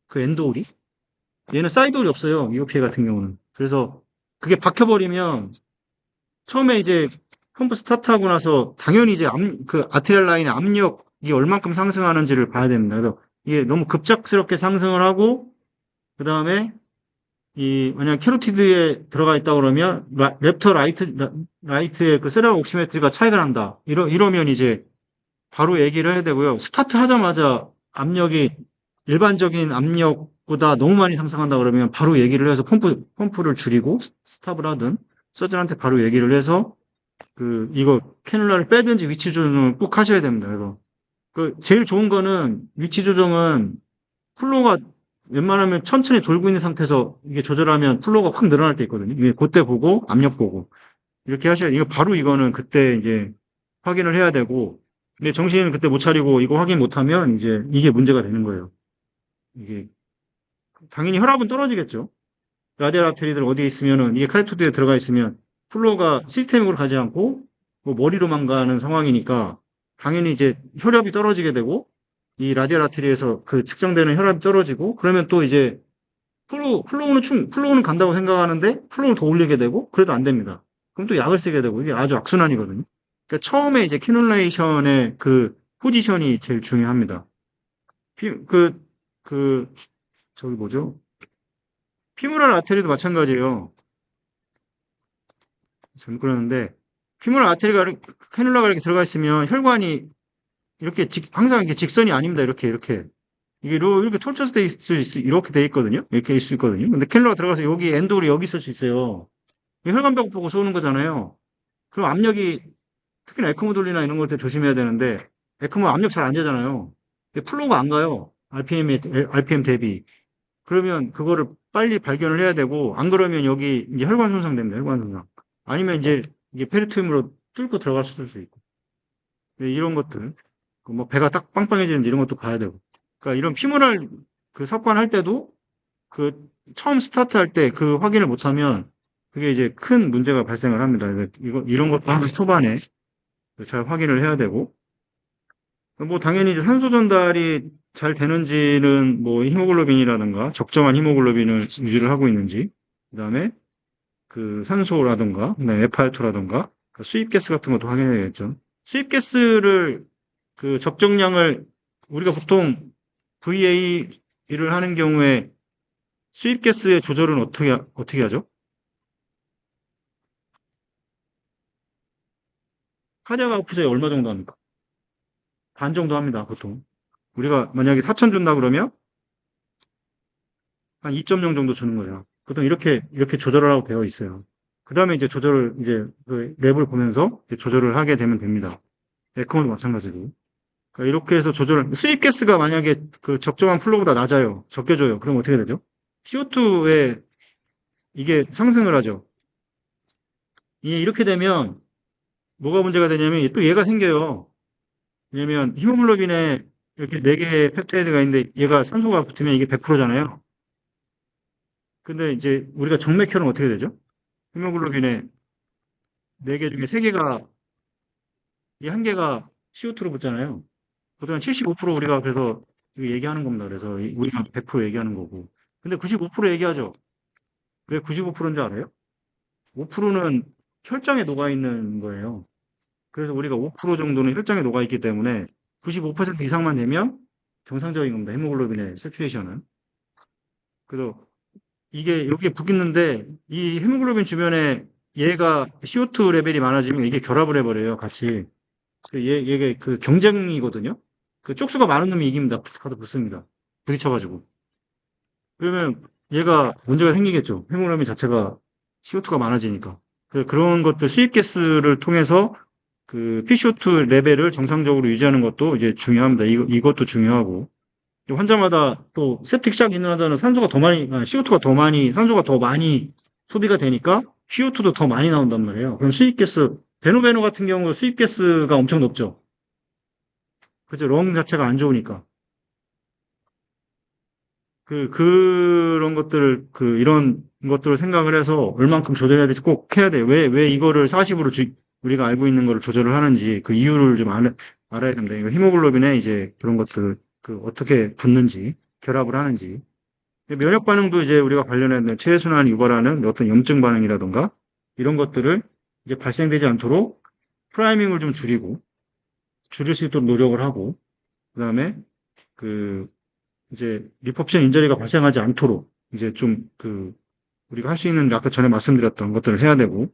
그 엔도홀이. 얘는 사이드홀이 없어요. EOPA 같은 경우는. 그래서 그게 박혀버리면 처음에 이제 펌프 스타트하고 나서 당연히 이제 그 아트리얼 라인의 압력이 얼만큼 상승하는지를 봐야 됩니다. 그래서 이게 너무 급작스럽게 상승을 하고 그 다음에 이 만약 캐로티드에 들어가 있다 그러면 랩터 라이트의 그 세럴 옥시메트리가 차이가 난다. 이러면 이제 바로 얘기를 해야 되고요. 스타트 하자마자 압력이 일반적인 압력보다 너무 많이 상승한다 그러면 바로 얘기를 해서 펌프를 줄이고 스탑을 하든 서전한테 바로 얘기를 해서 이거 캐놀라를 빼든지 위치 조정을 꼭 하셔야 됩니다. 그래서 제일 좋은 거는 위치 조정은 플로우가 웬만하면 천천히 돌고 있는 상태에서 이게 조절하면 플로우가 확 늘어날 때 있거든요. 이게 그때 보고 압력 보고 이렇게 하셔야 이거 바로 이거는 그때 이제 확인을 해야 되고 근데 정신은 그때 못 차리고 이거 확인 못하면 이제 이게 문제가 되는 거예요. 이게 당연히 혈압은 떨어지겠죠. 라디얼 아테리들 어디에 있으면은 이게 카이토드에 들어가 있으면 플로우가 시스템으로 가지 않고 뭐 머리로만 가는 상황이니까 당연히 이제 혈압이 떨어지게 되고 이 라디얼 아테리에서 그 측정되는 혈압이 떨어지고 그러면 또 이제 플로우는 간다고 생각하는데 플로우를 더 올리게 되고 그래도 안 됩니다. 그럼 또 약을 쓰게 되고 이게 아주 악순환이거든요. 그러니까 처음에 이제 캐놀레이션의 그 포지션이 제일 중요합니다. 피- 그, 저기 뭐죠? 피무랄 아테리도 마찬가지예요. 잘못 그러는데 피무랄 아테리가 캐놀라가 이렇게 들어가 있으면 혈관이 이렇게 항상 이게 직선이 아닙니다. 이렇게 이게 이렇게 톨쳐서 이렇게 돼 있거든요. 이렇게 있을 수 있거든요. 근데 캐놀라가 들어가서 여기 엔돌이 여기 있을 수 있어요. 이 혈관벽 보고 쏘는 거잖아요. 그럼 압력이 특히나 에크모 돌리나 이런 걸 때 조심해야 되는데 에크모 압력 잘 안 되잖아요. 근데 플로우가 안 가요. RPM 대비. 그러면 그거를 빨리 발견을 해야 되고 안 그러면 여기 이제 혈관 손상됩니다. 혈관 손상. 아니면 이제 이게 페리토임으로 뚫고 들어갈 수도 있고. 네, 이런 것들. 그뭐 배가 딱 빵빵해지는지 이런 것도 봐야 되고. 그러니까 이런 피모랄 그 삽관할 때도 그 처음 스타트할 때 그 확인을 못하면 그게 이제 큰 문제가 발생을 합니다. 이런 것도 항상 초반에 잘 확인을 해야 되고. 뭐 당연히 이제 산소 전달이 잘 되는지는 뭐 히모글로빈이라든가 적정한 히모글로빈을 유지를 하고 있는지, 그다음에 그 산소라든가, 그다음에 F2라든가 수입가스 같은 것도 확인해야겠죠. 수입가스를 그 적정량을 우리가 보통 VA를 하는 경우에 수입가스의 조절은 어떻게 하죠? 카디악 아웃풋에 얼마 정도 합니까? 반 정도 합니다, 보통. 우리가 만약에 4천 준다 그러면 한 2.0 정도 주는 거예요. 보통 이렇게 조절하라고 되어 있어요. 그 다음에 이제 이제 그 랩을 보면서 이제 조절을 하게 되면 됩니다. 에코도 마찬가지고. 그러니까 이렇게 해서 수입 가스가 만약에 그 적정한 플로우보다 낮아요. 적게 줘요. 그럼 어떻게 되죠? CO2에 이게 상승을 하죠. 이렇게 되면 뭐가 문제가 되냐면 또 얘가 생겨요. 왜냐면 히모글로빈에 이렇게 4개의 펩타이드가 있는데 얘가 산소가 붙으면 이게 100%잖아요. 근데 이제 우리가 정맥혈은 어떻게 되죠? 히모글로빈에 4개 중에 3개가, 이 한 개가 CO2로 붙잖아요. 보통 75% 우리가 그래서 이거 얘기하는 겁니다. 그래서 우리가 100% 얘기하는 거고. 근데 95% 얘기하죠. 왜 95%인지 알아요? 5%는 혈장에 녹아 있는 거예요. 그래서 우리가 5% 정도는 혈장에 녹아 있기 때문에 95% 이상만 되면 정상적인 겁니다. 헤모글로빈의 세츄레이션은. 그래서 이게 여기에 붙겠는데 이 헤모글로빈 주변에 얘가 CO2 레벨이 많아지면 이게 결합을 해버려요. 같이. 얘게 그 경쟁이거든요. 그 쪽수가 많은 놈이 이깁니다. 가도 붙습니다. 부딪혀가지고. 그러면 얘가 문제가 생기겠죠. 헤모글로빈 자체가 CO2가 많아지니까. 그런 것들 수입 가스를 통해서 그 PCO2 레벨을 정상적으로 유지하는 것도 이제 중요합니다. 이것도 중요하고. 환자마다 또 septic shock 있는 환자는 산소가 더 많이, CO2가 더 많이, 산소가 더 많이 소비가 되니까 CO2도 더 많이 나온단 말이에요. 그럼 수입가스, 베노베노 같은 경우 수입가스가 엄청 높죠. 그죠? 롱 자체가 안 좋으니까. 그런 것들을, 이런 것들을 생각을 해서 얼만큼 조절해야 될지 꼭 해야 돼요. 왜 이거를 40으로 우리가 알고 있는 거를 조절을 하는지 그 이유를 좀 알아야 됩니다. 이거 히모글로빈에 이제 그런 것들, 어떻게 붙는지, 결합을 하는지. 면역 반응도 이제 우리가 관련된 체외순환 유발하는 어떤 염증 반응이라던가 이런 것들을 이제 발생되지 않도록 프라이밍을 좀 줄일 수 있도록 노력을 하고, 그다음에 그 이제 리포션 인저리가 발생하지 않도록 이제 좀 우리가 할 수 있는 아까 전에 말씀드렸던 것들을 해야 되고,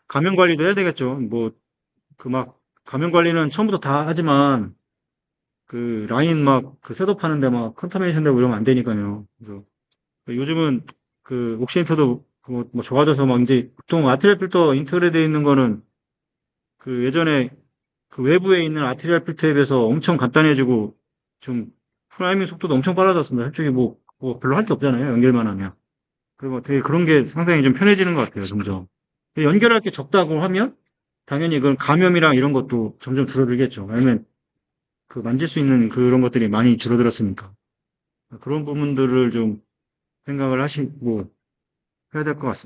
감염 관리도 해야 되겠죠. 뭐 막 감염 관리는 처음부터 다 하지만 라인 막 셋업 하는데 막 컨타미네이션 되고 이러면 안 되니까요. 그래서 요즘은 옥시엔터도 뭐 좋아져서 막 이제 보통 아트리얼 필터 인터그레 되어 있는 거는 예전에 외부에 있는 아트리얼 필터에 비해서 엄청 간단해지고 좀 프라이밍 속도도 엄청 빨라졌습니다. 솔직히 뭐 별로 할 게 없잖아요. 연결만 하면. 그리고 되게 그런 게 상당히 좀 편해지는 것 같아요. 점점. 연결할 게 적다고 하면 당연히 그건 감염이랑 이런 것도 점점 줄어들겠죠. 왜냐면 만질 수 있는 그런 것들이 많이 줄어들었으니까. 그런 부분들을 좀 생각을 하시고 해야 될 것 같습니다.